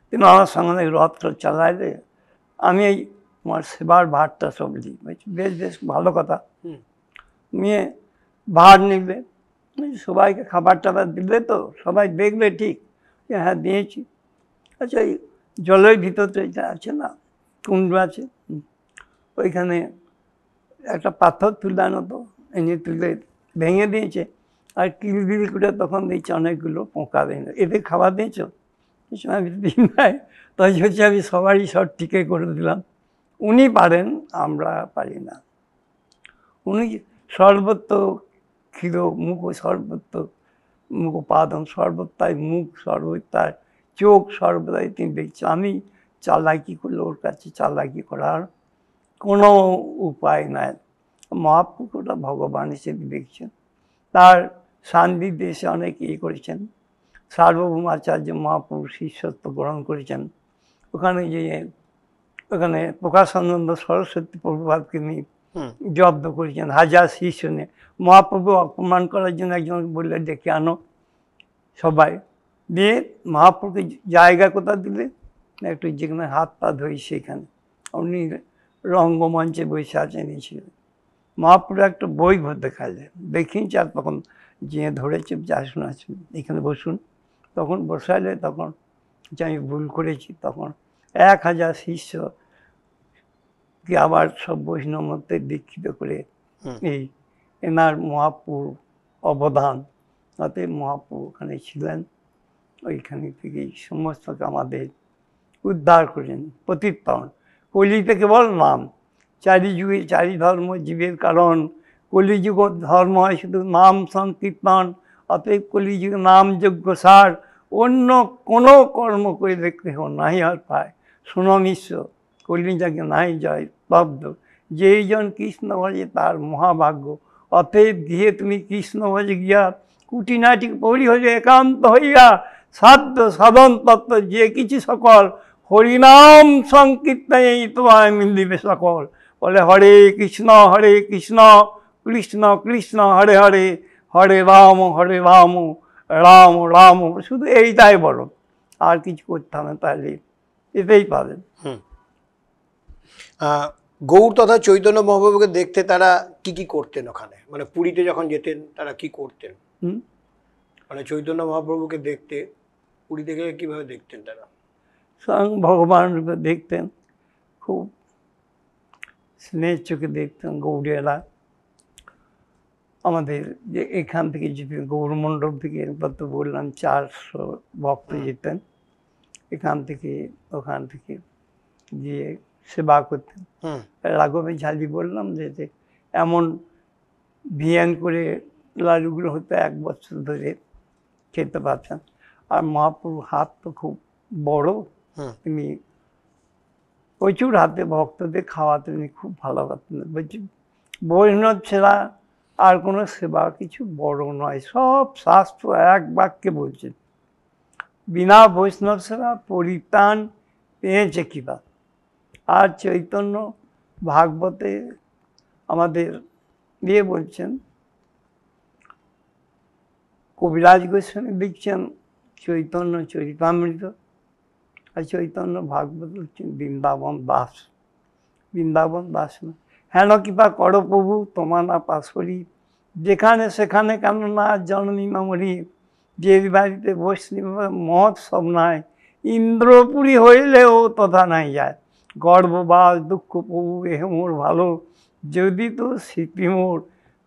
তুমি আমার সঙ্গে রথটা চালায় দে, আমি এই তোমার সেবার ভারটা সব দিই। বেশ বেশ ভালো কথা। নিয়ে ভার নিবে, সবাইকে খাবার টাবার দিলে তো সবাই দেখবে ঠিক, হ্যাঁ দিয়েছি। আচ্ছা, এই জলের ভিতরে এটা আছে না, কুণ্ড আছে, ওইখানে একটা পাথর তুলে আনো তো, এনে তুলে ভেঙে দিয়েছে, আর কিলবিল করে তখন দিয়েছে অনেকগুলো পোকা ভেঙে। এদের খাবার দিয়েছ? আমি দিই নাই, তাই হচ্ছে আমি সবারই সব টিকে করে দিলাম। উনি পারেন, আমরা পারি না। উনি সর্বত্র ক্ষীর মুখ, সর্বত্র মুখ পাদম, সর্বত্রায় মুখ, সর্বত্রায় চোখ, সর্বদাই তিনি দেখছেন। আমি চালাকি করলে ওর কাছে চালাকি করার কোনো উপায় নাই। মহাপ্রভুটা ভগবান হিসেবে দেখছেন। তার শান্তি দেশে অনেক করেছেন। সার্বভৌমাচার্য মহাপ্রভু শিষ্যত্ব গ্রহণ করেছেন। ওখানে যে ওখানে প্রকাশানন্দ সরস্বতী প্রভুপাদকে নিয়ে জব্দ করেছেন হাজার শিষ্য নিয়ে। মহাপ্রভু অপমান করার জন্য একজনকে বললে ডেকে আনো সবাই, দিয়ে মহাপ্রভুকে জায়গা কোথা দিলে, একটু যেখানে হাত পা ধরি সেখানে, উনি রঙ্গমঞ্চে বসে আছেন। মহাপ্রভু একটা বই ভরতে খাইলে দেখিয়েছি, আর তখন যে ধরেছে যে আসুন আসুন এখানে বসুন, তখন বসাইলে তখন যে আমি ভুল করেছি, তখন 1000 শিষ্যকে আবার সব বৈষ্ণবতে দীক্ষিত করে এই এনার মহাপুর অবদান, তাতে মহাপুর ওখানে ছিলেন, ওইখানে থেকেই সমস্ত আমাদের উদ্ধার করেন, প্রতিপালন। কলিতে কেবল নাম, চারি যুগে চারি ধর্ম জীবের কারণ, কলিযুগ ধর্ম হয় শুধু নাম সংকীর্তন, অতএব কলিযুগ নাম যজ্ঞ সার, অন্য কোনো কর্ম করে দেখতে হো নাহি আর পায়, শুনো মিশ্র কলিযাকে নাই জয় লব্ধ, যেই জন কৃষ্ণ ভজে তার মহাভাগ্য, অতএব গৃহে তুমি কৃষ্ণ ভজে গিয়া কুটিনাটি পরিহরে একান্ত হইয়া, সাধ্য সাধন তত্ত্ব যে কিছু সকল, হরিনাম সংকীর্তনেই তোমায় মিলিবে সকল। বলে হরে কৃষ্ণ কৃষ্ণ কৃষ্ণ হরে হরে, হরে রাম রাম রাম, শুধু এইটাই বলো, আর কিছু করতে হবে, তাহলে এটাই পাবেন। গৌর তথা চৈতন্য মহাপ্রভুকে দেখতে তারা কি করতেন ওখানে, মানে পুরীতে যখন যেতেন তারা কি করতেন? মানে চৈতন্য মহাপ্রভুকে দেখতে পুরীতে গেলে কিভাবে দেখতেন তারা? স্বয়ং ভগবান রূপে দেখতেন, খুব স্নেহের চোখে দেখতেন। গৌড়িয়ারা আমাদের যে এখান থেকে যেতেন, গৌরমণ্ডপ থেকে, এবার তো বললাম 400 ভক্ত যেতেন, এখান থেকে ওখান থেকে গিয়ে সেবা করতেন। রাঘবে ঝালি বললাম যে এমন ভিয়ান করে লাড়ুগুলো হতো 1 বছর ধরে খেতে পারতেন। আর মহাপ্রভুর হাত তো খুব বড়, তিনি প্রচুর হাতে ভক্তদের খাওয়াতে উনি খুব ভালোবাসতেন। বলছি বৈষ্ণব ছাড়া আর কোনো সেবা কিছু বড় নয়, সব শাস্ত্র এক বাক্যে বলছেন, বিনা বৈষ্ণব সেবা পরিত্রাণ পেয়েছে কিবা। আর চৈতন্য ভাগবতে আমাদের বলছেন, কবিরাজ গোস্বামী লিখছেন চৈতন্য চরিতামৃত, আর চৈতন্য ভাগবত হচ্ছেন বৃন্দাবন দাস। বৃন্দাবন দাস না, হেন কৃপা করো প্রভু তোমার না পাশরি, যেখানে সেখানে কেন না জননী মামরি, যে বাড়িতে বৈষ্ণব মহোৎসব নাই, ইন্দ্রপুরী হইলেও তথা নাই যায়, গর্ববাস দুঃখ প্রভু এহ মোর ভালো, যদি তো স্মৃতি মোর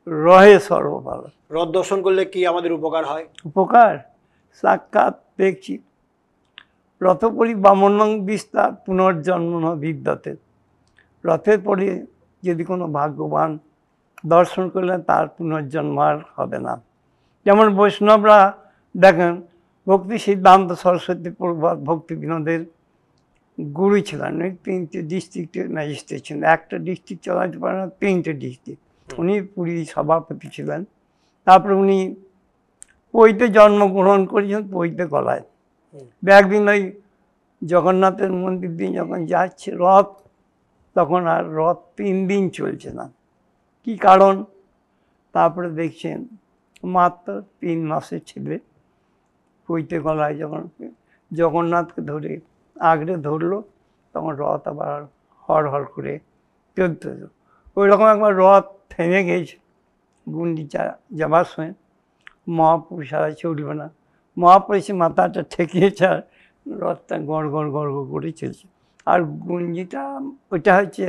রহে সর্ব ভালো। রথ দর্শন করলে কি আমাদের উপকার হয়? উপকার সাক্ষাৎ দেখছি, রথপরি বামনং বিস্তার পুনর্জন্ম বিদ্যতে, রথের পরে যদি কোনো ভাগ্যবান দর্শন করলে তার পুনর্জন্ম আর হবে না। যেমন বৈষ্ণবরা দেখেন, ভক্তি সিদ্ধান্ত সরস্বতী প্রভাত ভক্তি বিনোদের গুরু ছিলেন, 3টে ডিস্ট্রিক্টের ম্যাজিস্ট্রেট ছিলেন, একটা ডিস্ট্রিক্ট চালাতে পারে না, 3টে ডিস্ট্রিক্ট, উনি পুরী সভাপতি ছিলেন। তারপরে উনি পৈতে জন্মগ্রহণ করেছেন, পৈতে গলায়। একদিন ওই জগন্নাথের মন্দির দিয়ে যখন যাচ্ছে রথ, তখন আর রথ 3 দিন চলছে না। কি কারণ? তারপরে দেখছেন মাত্র 3 মাসের ছেলে পৈতে গলায় যখন জগন্নাথকে ধরে আগড়ে ধরলো, তখন রথ আবার হড় করে চলতে হলো। ওই রকম একবার রথ থেমে গেছে গুন্ডিচা যাবার সময়, মহাপুরুষ সারা চলবে না, মহাপুরুষে মাথাটা ঠেকিয়েছে, আর রথটা গড় করে চলছে। আর গুঞ্জিটা ওইটা হচ্ছে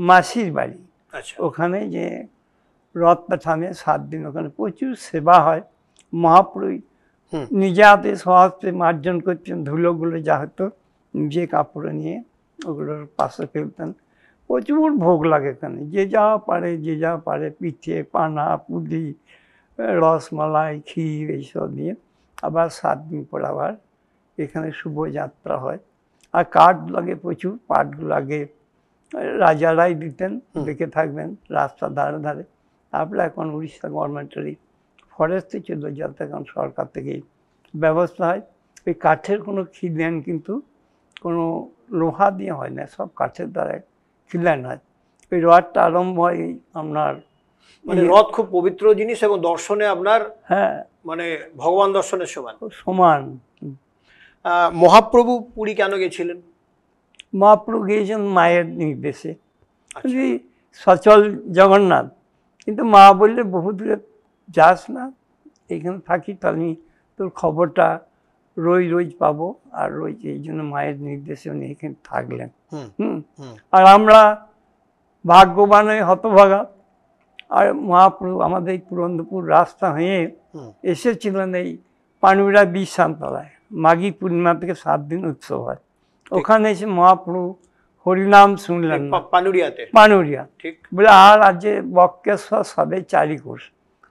মাসির বাড়ি, ওখানে যে রথটা থামে 7 দিন, ওখানে প্রচুর সেবা হয়। মহাপুরুষ নিজে হাতে সহস্তে মার্জন করতেন, ধুলোগুলো যা হতো নিজে কাপড়ে নিয়ে ওগুলোর পাশে ফেলতেন। প্রচুর ভোগ লাগে এখানে, যে যা পারে পিঠে পানা পুলি রসমালাই ক্ষীর এইসব নিয়ে। আবার 7 দিন পর আবার এখানে শুভযাত্রা হয়। আর কাঠ লাগে প্রচুর, পাটগুলো আগে রাজারাই দিতেন, দেখে থাকবেন রাস্তার ধারে। তারপরে এখন উড়িষ্যা গভর্নমেন্টেরই ফরেস্টে চলে যাতে এখন সরকার থেকে ব্যবস্থা হয়। ওই কাঠের কোনো খিলান কিন্তু কোনো লোহা দিয়ে হয় না, সব কাঠের দ্বারা খিলান হয়। ওই রথটা আরম্ভ হয় আপনার, মানে রথ খুব পবিত্র জিনিস এবং দর্শনে আপনার হ্যাঁ মানে ভগবান দর্শনের সমান। সমান। মহাপ্রভু পুরী কেন গেছিলেন? মহাপ্রভু গিয়েছেন মায়ের নির্দেশে। আচ্ছা। ওই সচল জগন্নাথ, কিন্তু মা বললে বহু দূরে যাস না, এইখানে থাকি, তাহলে তোর খবরটা রোজ পাবো। আর রোজ এই জন্য মায়ের নির্দেশে উনি এখানে থাকলেন। আর আমরা ভাগ্যবান হয়ে হতভাগা। আর মহাপ্রভু আমাদের এই পুরন্দরপুর রাস্তা হয়ে এসেছিলেন এই পানুরা বিশ্রামতলায়। মাঘী পূর্ণিমা থেকে 7 দিন উৎসব হয়, ওখানে এসে মহাপ্রভু হরিনাম শুনলেন না, পানুরিয়া ঠিক বলে। আর আজকে বক্রেশ্বর সবে 4 কোষ।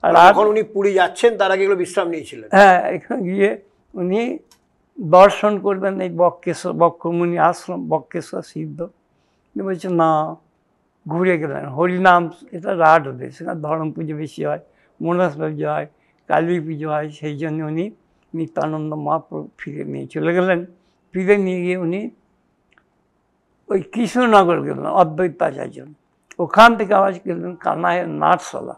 আর যখন উনি পুরী যাচ্ছেন তার আগে এগুলো বিশ্রাম নিয়েছিলেন। হ্যাঁ, এখানে গিয়ে উনি দর্শন করবেন এই বক্রেশ্বর, বক্রমুনি আশ্রম, বক্রেশ্বর সিদ্ধ। উনি বলছেন না, ঘুরে গেলেন। হরিনাম এটা রাট হতে, সেখানে ধর্ম পুজো বেশি হয়, মনস পুজো হয়, কালী পুজো হয়, সেই জন্য উনি নিত্যানন্দ মহাপ্রভু ফিরে নিয়ে চলে গেলেন। ফিরে নিয়ে গিয়ে উনি ওই কৃষ্ণনগর গেলেন অদ্বৈতাচার্য, ওখান থেকে আবার গেলেন কানাইয়ের নাটশালা।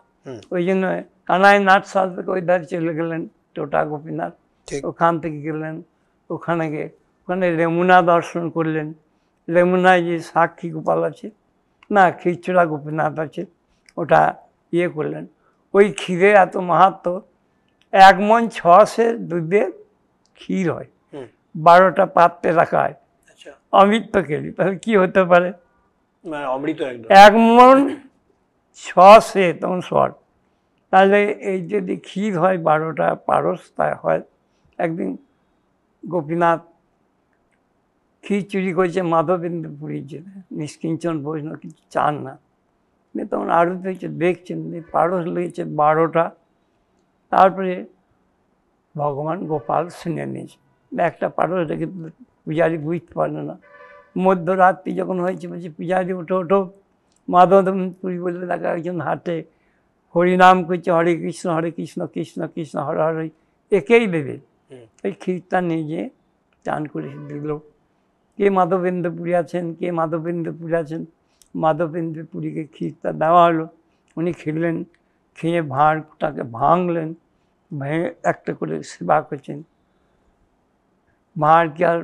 ওই জন্য কানাইয়ের নাটশালা থেকে ওই ধারে চলে গেলেন টোটা গোপীনাথ, ওখান থেকে গেলেন ওখানে গিয়ে ওখানে রেমুনা দর্শন করলেন। রেমুনায় যে সাক্ষী গোপাল আছে না, খিচুড়া গোপীনাথ আছে, ওটা ইয়ে করলেন। ওই ক্ষীরে এত মাহাত্ম, 1 মণ 6 সের দুধে ক্ষীর হয়, 12টা পাত্রে রাখা হয়। অমৃত খেলি, তাহলে কি হতে পারে? অমৃত একদম। 1 মণ 6 সে তখন শর্ট, তাহলে এই যদি ক্ষীর হয় 12টা পারস, তা হয়। একদিন গোপীনাথ ক্ষীর চুরি করেছে মাধবেন্দ্র পুরীর জন্য, নিষ্কিঞ্চন বৈষ্ণব কিছু চান না, তখন আরতি হয়েছে দেখছেন, পারস লেগেছে 12টা। তারপরে ভগবান গোপাল শুনে নিয়েছে, একটা পারস রেখে পূজারি বুঝতে পারলো না। মধ্যরাত্রি যখন হয়েছে বলছে পূজারি ওঠো ওঠো, মাধবেন্দ্র পুরী বলে দেখা একজন হাটে হরিনাম করছে, হরে কৃষ্ণ কৃষ্ণ কৃষ্ণ হরে হরে, একেই দেবে। এই ক্ষীরটা নিয়ে গিয়ে চান করে দিল। কে মাধবেন্দ্রপুরী আছেন, কে মাধবেন্দ্রপুরী আছেন? মাধবেন্দ্রপুরীকে ক্ষীরটা দেওয়া হলো, উনি খেলেন, খেয়ে ভাঁড়টাকে ভাঙলেন, ভেঙে একটা করে সেবা করছেন। ভাঁড়কে আর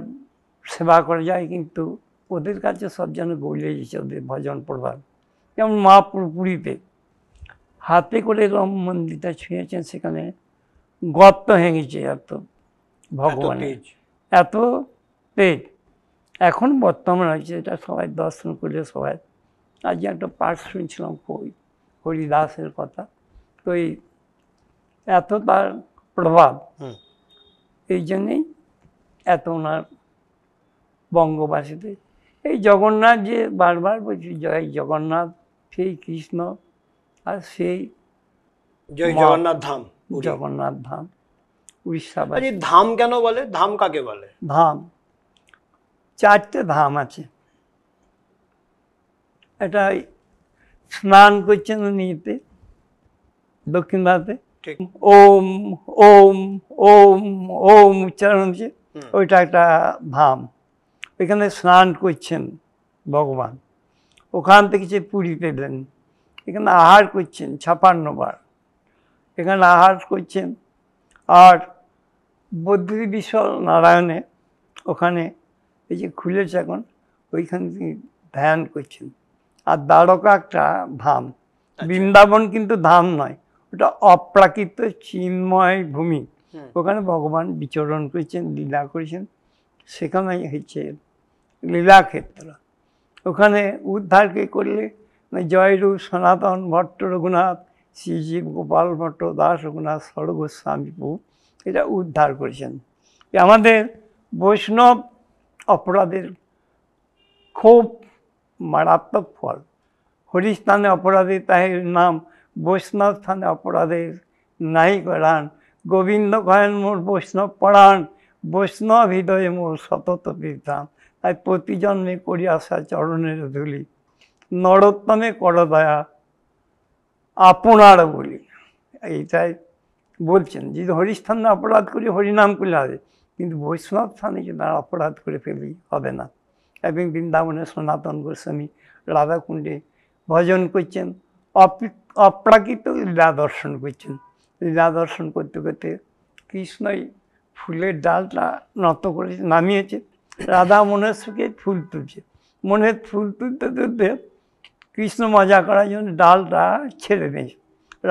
সেবা করা যায়, কিন্তু ওদের কাছে সব যেন গলিয়ে গেছে, ওদের ভজন প্রভাব। যেমন মহাপ্রভু পুরীতে হাতে করে রাম মন্দিরটা ছুঁয়েছেন, সেখানে গর্ত ভেঙেছে, এত ভগবানের এত তেজ। এখন বর্তমান হয়েছে, এটা সবাই দর্শন করলে সবাই। আজ একটা পাঠ শুনছিলাম হরিদাসের কথা, তো এই এত তার প্রভাব, এই জন্যেই এত ওনার বঙ্গবাসীতে। এই জগন্নাথ যে বারবার বলছি জয় জগন্নাথ, সেই কৃষ্ণ আর সেই জয় জগন্নাথ ধাম, জগন্নাথ ধাম উড়িষ্যা। ধাম কেন বলে? ধাম কাকে বলে? ধাম 4টে ধাম আছে। এটা স্নান করছেন উনিতে দক্ষিণ ভারতে, ওম ওম ওম ওম উচ্চারণ হচ্ছে, ওইটা একটা ধাম। এখানে স্নান করছেন ভগবান, ওখান থেকে সে পুরীতে এলেন, এখানে আহার করছেন 56 বার, এখানে আহার করছেন। আর বদ্রী বিশ্বল নারায়ণে ওখানে এই যে খুলেছে এখন, ওইখান থেকে ধ্যান করছেন। আর দ্বারকা একটা ধাম, বৃন্দাবন কিন্তু ধাম নয়, ওটা অপ্রাকৃত চিন্ময় ভূমি, ওখানে ভগবান বিচরণ করেছেন, লীলা করেছেন, সেখানে হচ্ছে লীলাক্ষেত্র। ওখানে উদ্ধারকে করলে জয়রূপ সনাতন ভট্ট রঘুনাথ, শ্রীজীব গোপাল ভট্ট, দাস রঘুনাথ, সর্বগোস্বামী প্রভু এটা উদ্ধার করেছেন। আমাদের বৈষ্ণব অপরাধের খুব মারাত্মক ফল। হরিস্থানে অপরাধী তাহের নাম, বৈষ্ণব স্থানে অপরাধের নাই করান। গোবিন্দ কহেন মোর বৈষ্ণব পরাণ, বৈষ্ণব হৃদয়ে মোর সতত বিধান। তাই প্রতি জন্মে করি আসা চরণের ধুলি, নরোত্তমে কর দয়া আপনার বলি। এইটাই বলছেন, যদি হরিস্থানে অপরাধ করি হরিনাম করলে হবে, কিন্তু বৈষ্ণব স্থানে যদি অপরাধ করে ফেলি হবে না। এবং বৃন্দাবনে সনাতন গোস্বামী রাধাকুণ্ডে ভজন করছেন, অপ্রাকৃত লীলা দর্শন করছেন। লীলা দর্শন করতে করতে কৃষ্ণই ফুলের ডালটা নত করে নামিয়েছে, রাধা মনের সুখে ফুল তুলছে। মনের ফুল তুলতে তুলতে কৃষ্ণ মজা করার জন্য ডালটা ছেড়ে দিয়েছে,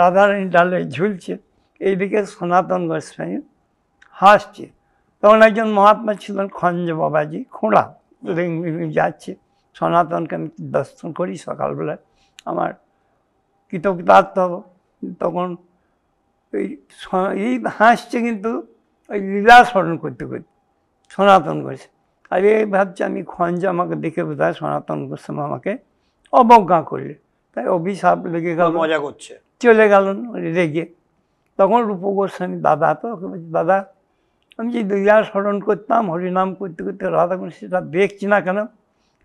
রাধারানী ডালে ঝুলছে। এইদিকে সনাতন গোস্বামী হাসছে। তখন একজন মহাত্মা ছিলেন খঞ্জ বাবাজি, খোঁড়া যাচ্ছে, সনাতনকে আমি দর্শন করি সকালবেলায়, আমার কৃতজ্ঞতার্থ হব। তখন এই হাসছে, কিন্তু ওই লীলা স্মরণ করতে করতে সনাতন গোস্বামী। আর এই ভাবছে আমি খঞ্জ, আমাকে দেখে বোধ হয় সনাতন গোস্বামী আমাকে অবজ্ঞা করলে, তাই অভিশাপ লেগে গেল, মজা করছে, চলে গেল রেগে। তখন রূপ গোস্বামী দাদা, তো ওকে বলছি, দাদা আমি যে লীলা স্মরণ করতাম হরিনাম করতে করতে রাধা সেটা দেখছি না কেন?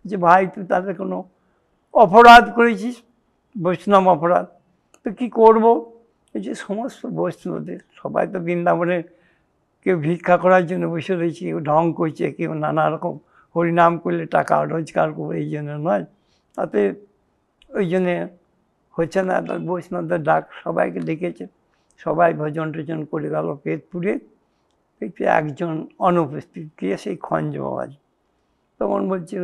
যে ভাই তুই তাদের কোনো অপরাধ করেছিস, বৈষ্ণব অপরাধ, তো কী করবো? এই যে সমস্ত বৈষ্ণবদের সবাই তো বৃন্দাবনে কেউ ভিক্ষা করার জন্য বসে রয়েছে, কেউ ঢং করছে, কেউ নানা রকম হরিনাম করলে টাকা রোজগার করবে, এই জন্য নয়। তাতে ওই জন্যে হচ্ছে না, তার বৈষ্ণবদের ডাক সবাইকে ডেকেছে, সবাই ভজন টজন করে গেল পেট পুড়ে। দেখছি একজন অনুপস্থিত, গিয়ে সেই খঞ্জ বাবাজি। তখন বলছে,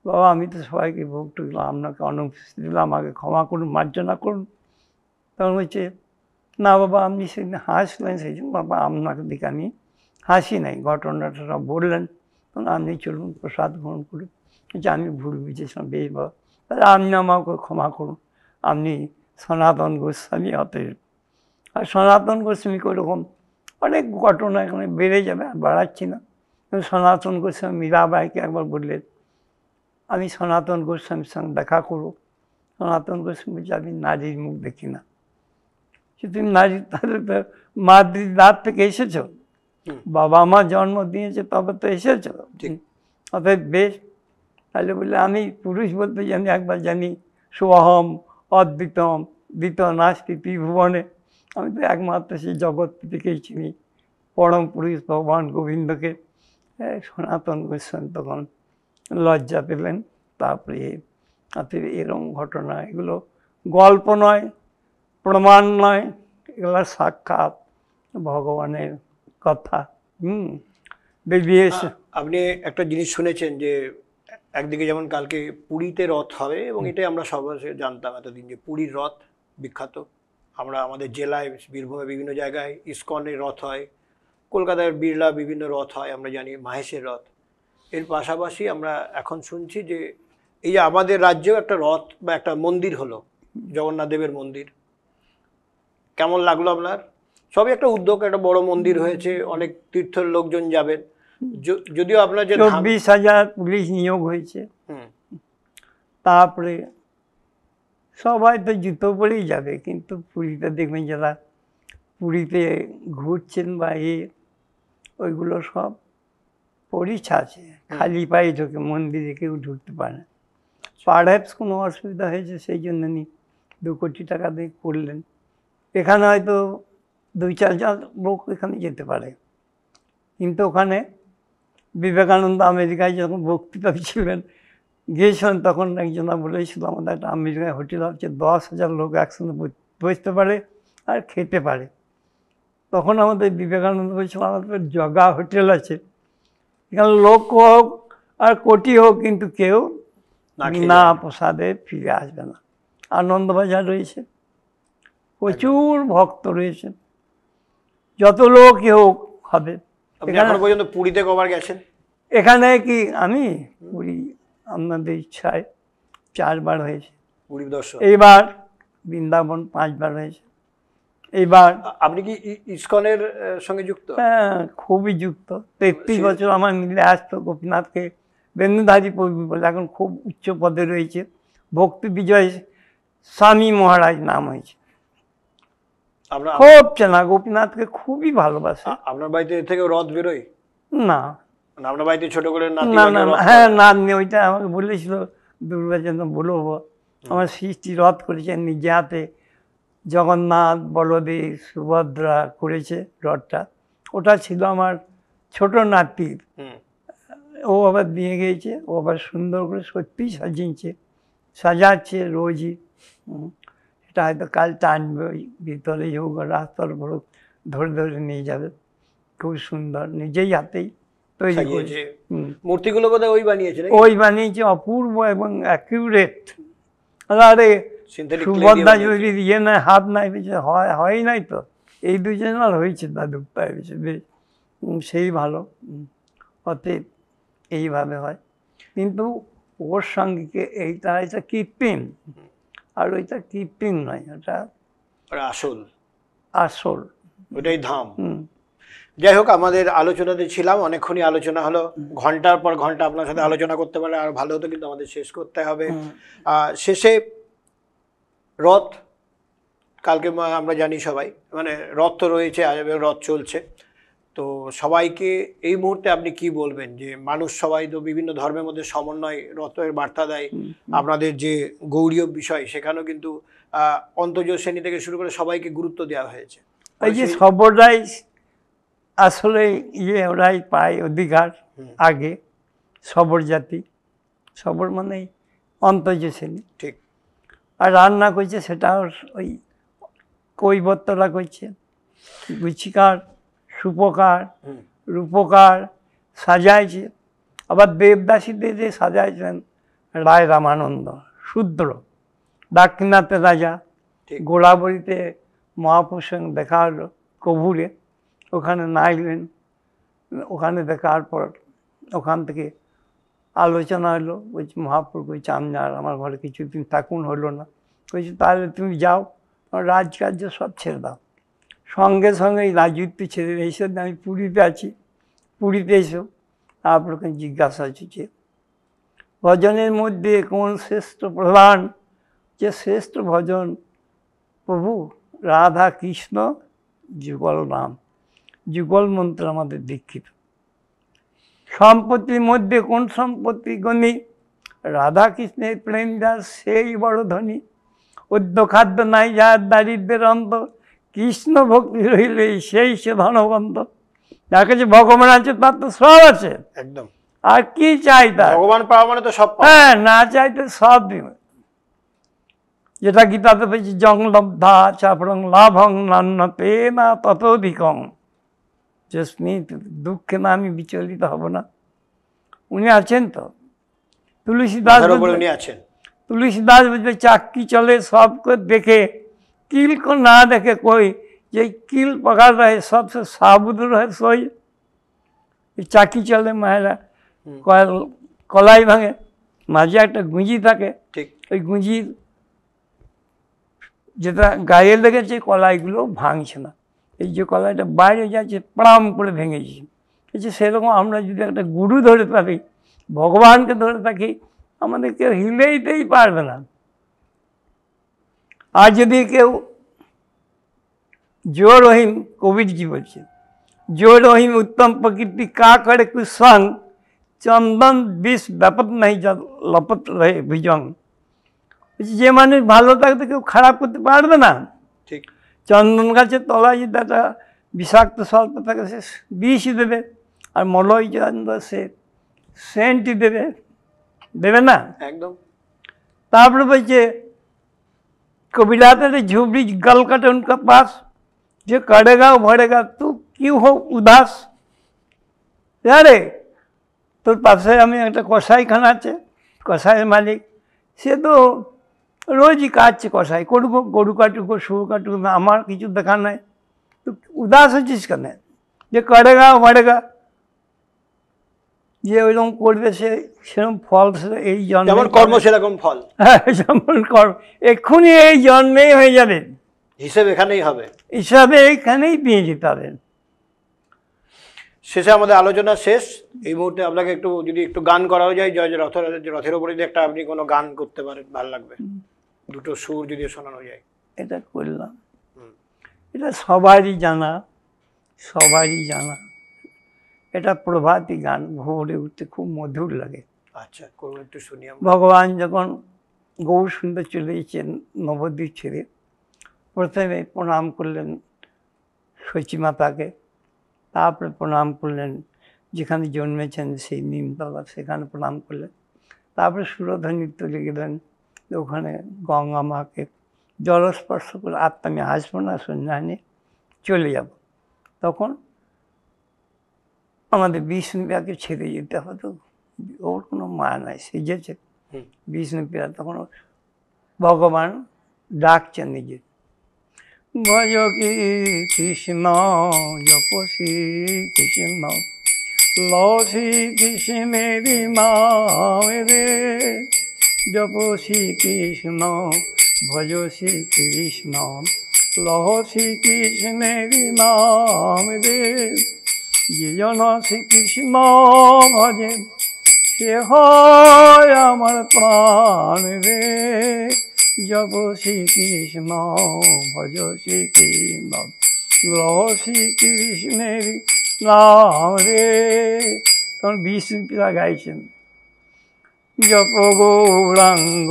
বাবা আমি তো সবাইকে ভোগ টুকলাম, আপনাকে অনুপস্থিত দিলাম, আমাকে ক্ষমা করুন, মার্জনা করুন। তখন বলছে, না বাবা আপনি সেদিন হাসলেন, সেই জন্য বাবা আপনাকে দিকে আমি হাসি নাই, ঘটনাটা সব বললেন, তখন আপনি চলুন প্রসাদ গ্রহণ করুন। বলছে আমি ভুল বুঝেছিলাম, বেশ বাবা, তাহলে আপনি আমাকে ক্ষমা করুন, আপনি সনাতন গোস্বামী অতএব। আর সনাতন গোস্বামী ওরকম অনেক ঘটনা এখানে বেড়ে যাবে, আর বাড়াচ্ছি না। সনাতন গোস্বামী মীরাবাইকে একবার বললেন আমি সনাতন গোস্বামীর সঙ্গে দেখা করবো। সনাতন গোস্বামী বলছে আমি নারীর মুখ দেখি না। তুমি নারী, তাহলে তো মাতৃদার থেকে এসেছো, বাবা মা জন্ম দিয়েছে তবে তো এসেছো, অতএব বেশ। তাহলে বললে আমি পুরুষ বলতে জানি, একবার জানি সোহম অদ্বিতম দ্বিত নাস্তি ত্রিভুবনে, আমি তো একমাত্র সেই জগৎ থেকেই চিনি পরম পুরুষ ভগবান গোবিন্দকে। সনাতন গোস্বামী তখন লজ্জা পেলেন। তারপরে এরকম ঘটনা, এগুলো গল্প নয়, প্রমাণ নয়, এগুলো সাক্ষাৎ ভগবানের কথা। আপনি একটা জিনিস শুনেছেন যে একদিকে যেমন কালকে পুরীতে রথ হবে, এবং এটাই আমরা সবাই জানতাম এতদিন যে পুরীর রথ বিখ্যাত। আমরা আমাদের জেলায়, বীরভূমে বিভিন্ন জায়গায় ইস্কনের রথ হয়, কলকাতার বিড়লা বিভিন্ন রথ হয়, আমরা জানি মাহেশের রথ। এর পাশাপাশি আমরা এখন শুনছি যে এই যে আমাদের রাজ্যেও একটা রথ বা একটা মন্দির হলো, জগন্নাথ দেবের মন্দির। কেমন লাগলো আপনার? সবই একটা উদ্যোগ, একটা বড় মন্দির হয়েছে, অনেক তীর্থের লোকজন যাবেন। যদিও আপনার যে 24,000 পুলিশ নিয়োগ হয়েছে, তারপরে সবাই তো জুতো পরেই যাবে, কিন্তু পুরীতে দেখবেন যারা পুরীতে ঘুরছেন বা ওইগুলো সব পরিচ্ছা আছে, খালি পায়ে ঢোকে, মন্দিরে কেউ ঢুকতে পারে না। পারহ্যাপস কোনো অসুবিধা হয়েছে সেই জন্য 2 কোটি টাকা দিয়ে করলেন। এখানে হয়তো 2-4 লোক এখানে যেতে পারে, কিন্তু ওখানে বিবেকানন্দ আমেরিকায় যখন বক্তৃতা ছিলেন গিয়েছিলেন, তখন একজনা বলেছিল আমাদের একটা আমেরিকায় হোটেল হচ্ছে 10,000 লোক একসঙ্গে বসতে পারে আর খেতে পারে। তখন আমাদের বিবেকানন্দ বলছিল আমাদের জগা হোটেল আছে, এখানে লোক হোক আর কোটি হোক, কিন্তু কেউ না প্রসাদে ফিরে আসবে না। আনন্দবাজার রয়েছে, প্রচুর ভক্ত রয়েছে, যত লোকই হোক হবে। এখনো পর্যন্ত পুরীতে কবার গেছেন? এখানে কি আমি পুরী আপনাদের ইচ্ছায় 4 বার হয়েছে পুরী দর্শন। এইবার বৃন্দাবন 5 বার হয়েছে। এইবার আপনি কি ইসকনের সঙ্গে যুক্ত? হ্যাঁ, খুবই যুক্ত। 33 বছর আমার মিলে আসতো গোপীনাথকে বেনুধারী প্রভু বলে, এখন খুব উচ্চ পদে রয়েছে, ভক্তি বিজয় স্বামী মহারাজ নাম হয়েছে। খুব চেনা, গোপীনাথকে খুবই ভালোবাসে। আপনার বাড়িতে থেকে রথ বেরোয় না? আপনার বাড়িতে ছোট করে না না, হ্যাঁ নাতনি, ওইটা আমাকে বলেছিল দুর্গাচন্দ্র, বলবো আমার সৃষ্টি রথ করেছেন নিজে হাতে, জগন্নাথ বলদেব সুভদ্রা করেছে রথটা। ওটা ছিল আমার ছোট নাতির, ও আবার দিয়ে গিয়েছে, ও আবার সুন্দর করে সত্যিই সাজিয়েছে। সাজাচ্ছে রোজই। এটা হয়তো কাল টানবে, ওই ভিতরেই হোক রাস্তার উপর হোক, ধরে ধরে নিয়ে যাবে। খুব সুন্দর, নিজেই হাতেই তৈরি করেছে। মূর্তিগুলো বোধহয় ওই বানিয়েছে নাকি? ওই বানিয়েছে, অপূর্ব এবং অ্যাকিউরেট। আরে সুভদ্রা যদি ইয়ে নাই, হাত নাই, হয় নাই তো, এই দুজনের হয়েছে দাদু পায়ে বেশ, সেই ভালো। অতএব এইভাবে হয়। কিন্তু ওর সঙ্গে এটা কৃত্রিম, আর ওইটা কৃত্রিম নয়, ওটা আসল। আসল, ওটাই ধাম। যাই হোক, আমাদের আলোচনাতে ছিলাম, অনেকক্ষণই আলোচনা হলো, ঘন্টার পর ঘন্টা আপনার সাথে আলোচনা করতে পারলে আর ভালো হতো, কিন্তু আমাদের শেষ করতে হবে। শেষে রথ কালকে আমরা জানি সবাই, মানে রথ তো রয়েছে, রথ চলছে, তো সবাইকে এই মুহূর্তে আপনি কি বলবেন যে মানুষ সবাই তো বিভিন্ন ধর্মের মধ্যে সমন্বয় রথের বার্তা দেয়, আপনাদের যে গৌরীয় বিষয় সেখানেও কিন্তু অন্তর্জ শ্রেণী থেকে শুরু করে সবাইকে গুরুত্ব দেওয়া হয়েছে। এই যে সবরাই আসলে ওরাই পায় অধিকার আগে, সবর জাতি, সবর মানে অন্তর্জ শ্রেণী, ঠিক। আর রান্না করছে সেটা ওই কৈবর্তরা করছে, গুচিকার, সুপকার, রূপকার সাজাইছে। আবার দেবদাসীদের যে সাজাইছেন রায় রামানন্দ, শূদ্র, দাক্ষিণাত্যের রাজা, গোড়াবড়িতে মহাপুরুষ দেখা হলো কভুরে, ওখানে নাইলেন, ওখানে দেখার পর ওখান থেকে আলোচনা হলো, বলছি মহাপ্রভু কইছে আমি আর আমার ঘরে কিছুদিন থাকুন, হলো না, বলছি তাহলে তুমি যাও, রাজকার্য সব ছেড়ে দাও, সঙ্গে সঙ্গে এই রাজত্ব ছেড়ে এইসব, আমি পুরীতে আছি, পুরীতে এসো। তারপর জিজ্ঞাসা হচ্ছে ভজনের মধ্যে কোন শ্রেষ্ঠ প্রধান, যে শ্রেষ্ঠ ভজন প্রভু রাধা কৃষ্ণ যুগল নাম, যুগল মন্ত্র আমাদের দীক্ষিত। সম্পত্তির মধ্যে কোন সম্পত্তি গণী, রাধা কৃষ্ণের প্রেম যার সেই বড় ধনী, অদ্য খাদ্য নাই যার দারিদ্রের অন্ত, কৃষ্ণ ভক্তি রইলে সেই সে ধনবন্ত। যার কাছে ভগবান আছে তার তো সব আছে, একদম। আর কি চাই তার, ভগবান পাওয়া মানে তো সব, হ্যাঁ, না চাইতে সব দিবে। যেটা গীতাতে পেয়েছি, জং লব্ধা চাপরং লাভং নান্নতে না ততোধিকং, দুঃখে না আমি বিচলিত হব না। উনি আছেন তো, তুলসীদাস আছেন, তুলসীদাস বলবে চাক্কি চলে सबको देखे किल को ना देखे कोई, যে কিল পকার রহে সবসে সাবুদ রহে সই। চাকি চলে মায়েরা কলাই ভাঙে, মাঝে একটা গুঁজি থাকে, ঠিক, ওই গুঁজির যেটা গায়ে লেগেছে কলাইগুলো ভাঙছে না, এই যে কলাইটা বাইরে যাচ্ছে প্রাম করে ভেঙেছি। বলছে সেরকম আমরা যদি একটা গুরু ধরে থাকি, ভগবানকে ধরে থাকি, আমাদের কেউ হিলেইতেই পারবে না। আর যদি কেউ जो रहीम, कबीर जी बोलছে, जो रहीम उत्तम प्रकृति का करे कुछ संग, चंदन विष ব্যাপত नहीं जब लपत रहे भुजंग। যে মানুষ ভালো থাকতে কেউ খারাপ করতে পারবে না, ঠিক। চন্দন গাছের তলায় যদি একটা বিষাক্ত সর্প থাকে সে বিষই দেবে, আর মলয় চন্দ্র সে সেন্টই দেবে, দেবে না, একদম। তারপরে বলছে कबीराते झुबड़ी गल कटे उनका पास, जो करेगा वो भरेगा, तू क्यों हो उदास। यारे তোর পাশে আমি একটা কষাইখানা আছে, কষাইয়ের মালিক, সে তো রোজই কাটছে, কষাই করবো, গরু কাটুক শুরু কাটুক, না আমার কিছু দেখা নাই, তো উদাস হচ্ছিস কেন, যে করেগা ও ভরেগা, যে ওইরকম করবে সে সেরকম ফল, এই জন্ম যেমন কর্ম সেরকম ফল, হ্যাঁ, যেমন কর্ম এক্ষুনি এই জন্মেই হয়ে যাবে, হিসেব এখানেই হবে, হিসাবে এইখানেই দিয়ে যেতে হবে। শেষে আমাদের আলোচনা শেষ, এই মুহূর্তে আপনাকে একটু যদি একটু গান করাও যায়, জয় জয় রথ, রথের উপরে যদি একটা আপনি কোনো গান করতে পারেন ভালো লাগবে, দুটো সুর যদি শোনানো যায়। এটা করলাম, এটা সবারই জানা, সবারই জানা, এটা প্রভাতী গান, ভোরে উঠতে খুব মধুর লাগে। আচ্ছা, করুন একটু শুনি। ভগবান যখন গৌর সুন্দর চলে গেছেন নবদ্বীপ ছেড়ে, প্রথমে প্রণাম করলেন শচী মাতাকে, তারপরে প্রণাম করলেন যেখানে জন্মেছেন সেই নিমতলা, সেখানে প্রণাম করলেন, তারপরে সুরধ নৃত্য গেলেন, ওখানে গঙ্গা মাকে জলস্পর্শ করে আর তো আমি আসবো না সন্ধ্যা নিয়ে চলে যাব। তখন আমাদের বিষ্ণুপ্রিয়াকে ছেড়ে যেতে হতো, ওর কোনো মায়া নাই, সেজেছে বিষ্ণুপ্রিয়া। তখন ভগবান ডাকছেন নিজে, ভজ কি কৃষ্ণ জপ শ্রী কৃষ্ণ লসি কৃষ্ণেরি মারে, জপ শ্রী কৃষ্ণ ভজ শ্রী কৃষ্ণ লসি কৃষ্ণেরি মারে, যে জন শ্রীকৃষ্ণ ভজে সে হয় আমার প্রাণ রে, জপ শ্রীকৃষ্ণ ভজ শ্রীকৃষ্ণ লহ শ্রীকৃষ্ণের নাম রে। তখন বিষ্ণুপ্রিয়া গাইছেন, জপ গৌরাঙ্গ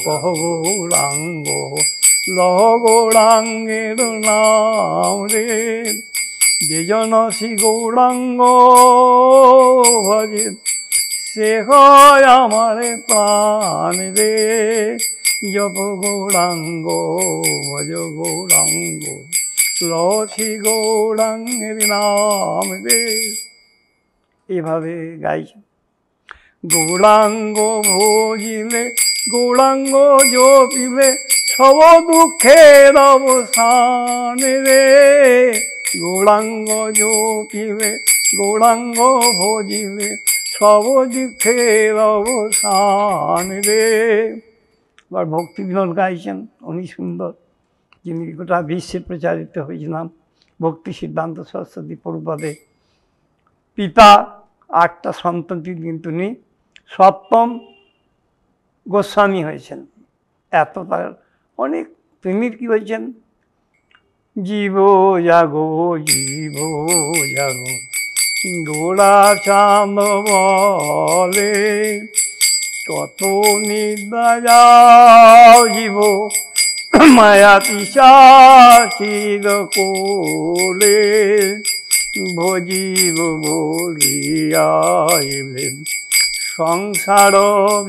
কহ গৌরাঙ্গ লহ গৌরাঙ্গের নাম রে, যে জন শ্রী গৌরাঙ্গ ভজে সে হয় আমার প্রাণ রে, জপ গৌরাঙ্গ ভজ গৌরাঙ্গ লহ শ্রী গৌরাঙ্গের নাম রে। এভাবে গাইছেন। গৌরাঙ্গ ভজিলে গৌরাঙ্গ জপিলে সব দুঃখের অবসান রে, গৌরাঙ্গ জপিলে গৌরাঙ্গ ভজিলে সব দুঃখের অবসান রে। আবার ভক্তি বিনোদ গাইছেন, উনি সুন্দর, যিনি গোটা বিশ্বে প্রচারিত হয়েছিলাম ভক্তি সিদ্ধান্ত সরস্বতী প্রভুপাদের পিতা। 8টা সন্তানটি কিন্তু উনি 7ম গোস্বামী হয়েছেন। এত তার অনেক প্রেমিক কী হয়েছেন, জীব জাগো জীব জাগো গোড়া চাঁদ বলে, কত নিদ্রা যাও জীব মায়া পিশাচির কোলে, ভজিব বলিয়া এলেন সংসার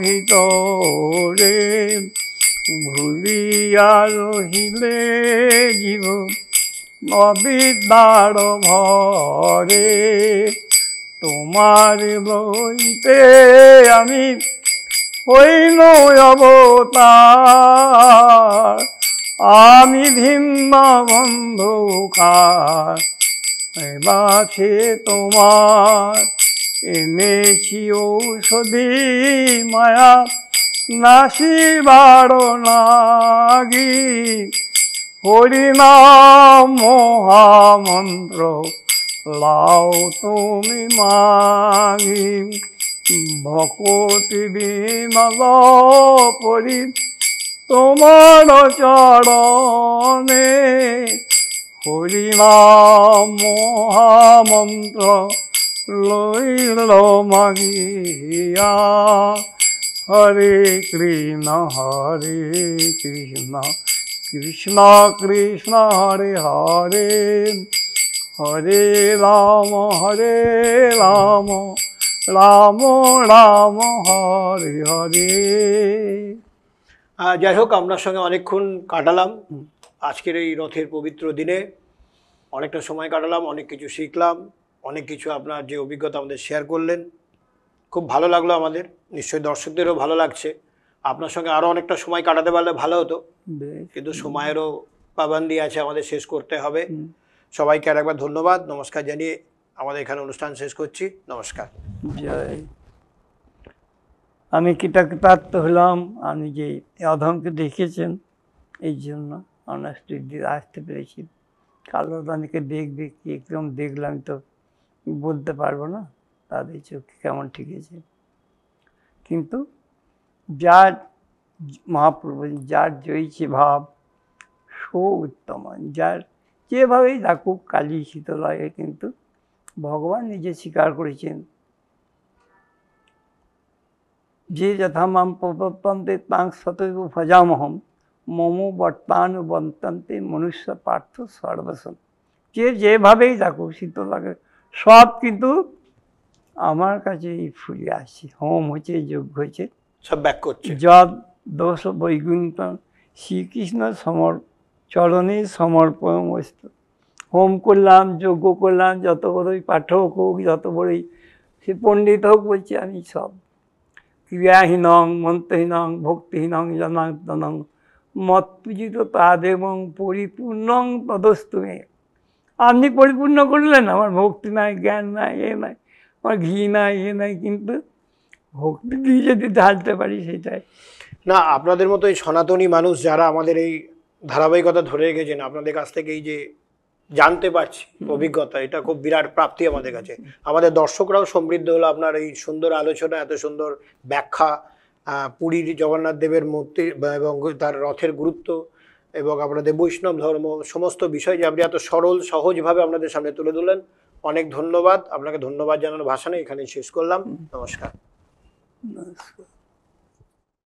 ভিতরে, ভুলিয়া রহিলে জীব অবিদ্যার ভরে, তোমার লইতে আমি হইল অবতার, আমি ভিন্ন বন্ধুকার বাছে তোমার, এনেছি ঔষধি মায়া নাশিবার লাগি, হরিনাম মহামন্ত্র লাও তুমি মাগি, ভকতি বিমল পরি তোমার চরণে, হরিনাম মহামন্ত্র লইল মাগিয়া, হরে কৃষ্ণ কৃষ্ণ কৃষ্ণ হরে হরে, হরে রাম রাম রাম হরে হরে। যাই হোক, আপনার সঙ্গে অনেকক্ষণ কাটালাম আজকের এই রথের পবিত্র দিনে, অনেকটা সময় কাটালাম, অনেক কিছু শিখলাম, অনেক কিছু আপনার যে অভিজ্ঞতা আমাদের শেয়ার করলেন, খুব ভালো লাগলো আমাদের, নিশ্চয়ই দর্শকদেরও ভালো লাগছে। আপনার সঙ্গে আরও অনেকটা সময় কাটাতে পারলে ভালো হতো, কিন্তু সময়েরও পাবন্দি আছে, আমাদের শেষ করতে হবে। সবাইকে আর একবার ধন্যবাদ, নমস্কার জানিয়ে আমাদের এখানে অনুষ্ঠান শেষ করছি। নমস্কার। জয়। আমি কৃতজ্ঞতার্থ হলাম, আমি যে অধমকে দেখেছেন এই জন্য আমরা স্টুডিও আসতে পেরেছি। কালো অনেকে দেখবে কি একদম দেখলাম তো বলতে পারবো না তাদের চোখে কেমন ঠিকেছে, কিন্তু যার মহাপ্রভু যার জয়ছে ভাব সো উত্তম, যার যেভাবেই ডাকুক কালী শীতলয়ে, কিন্তু ভগবান নিজে স্বীকার করেছেন যে যথা মাম প্রপদ্যন্তে তাং সতৈব ভজামহম মম বর্তানুবন্তন্তে মনুষ্য পার্থ সর্বসম। যে যেভাবেই ডাকুক শীতলাকে সব কিন্তু আমার কাছে ফুলে আসছে, হোম হয়েছে, যজ্ঞ হয়েছে, সব ব্যাক করছে। যদ দোষ বৈকুণ্ঠ শ্রীকৃষ্ণ চরণে সমর্পণ বস্তু। হোম করলাম, যজ্ঞ করলাম, যত বড়ই পাঠক হোক, যত বড়ই সে পণ্ডিত হোক, বলছি আমি সব ক্রিয়াহীনং মন্ত্রহীনং ভক্তিহীনং জনার্দনং মৎপূজিত তাদেবং পরিপূর্ণং তদস্তু মে। আপনি পরিপূর্ণ করলেন, আমার ভক্তি নাই, জ্ঞান নাই, এ নাই, আমার ঘি নাই, এ নাই, কিন্তু ভক্তি দিয়ে যদি ঢালতে পারি সেটাই। না, আপনাদের মতো এই সনাতনী মানুষ যারা আমাদের এই ধারাবাহিকতা ধরে রেখেছেন, আপনাদের কাছ থেকে এই যে জানতে পারছি অভিজ্ঞতা, এটা খুব বিরাট প্রাপ্তি আমাদের কাছে। আমাদের দর্শকরাও সমৃদ্ধ হলো আপনার এই সুন্দর আলোচনা, এত সুন্দর ব্যাখ্যা, পুরীর জগন্নাথ দেবের মূর্তি এবং তার রথের গুরুত্ব এবং আপনাদের বৈষ্ণব ধর্ম, সমস্ত বিষয় যে আপনি এত সরল সহজভাবে আপনাদের সামনে তুলে ধরলেন। অনেক ধন্যবাদ আপনাকে। ধন্যবাদ জানানোর ভাষা নেই, এখানেই শেষ করলাম। নমস্কার। নমস্কার।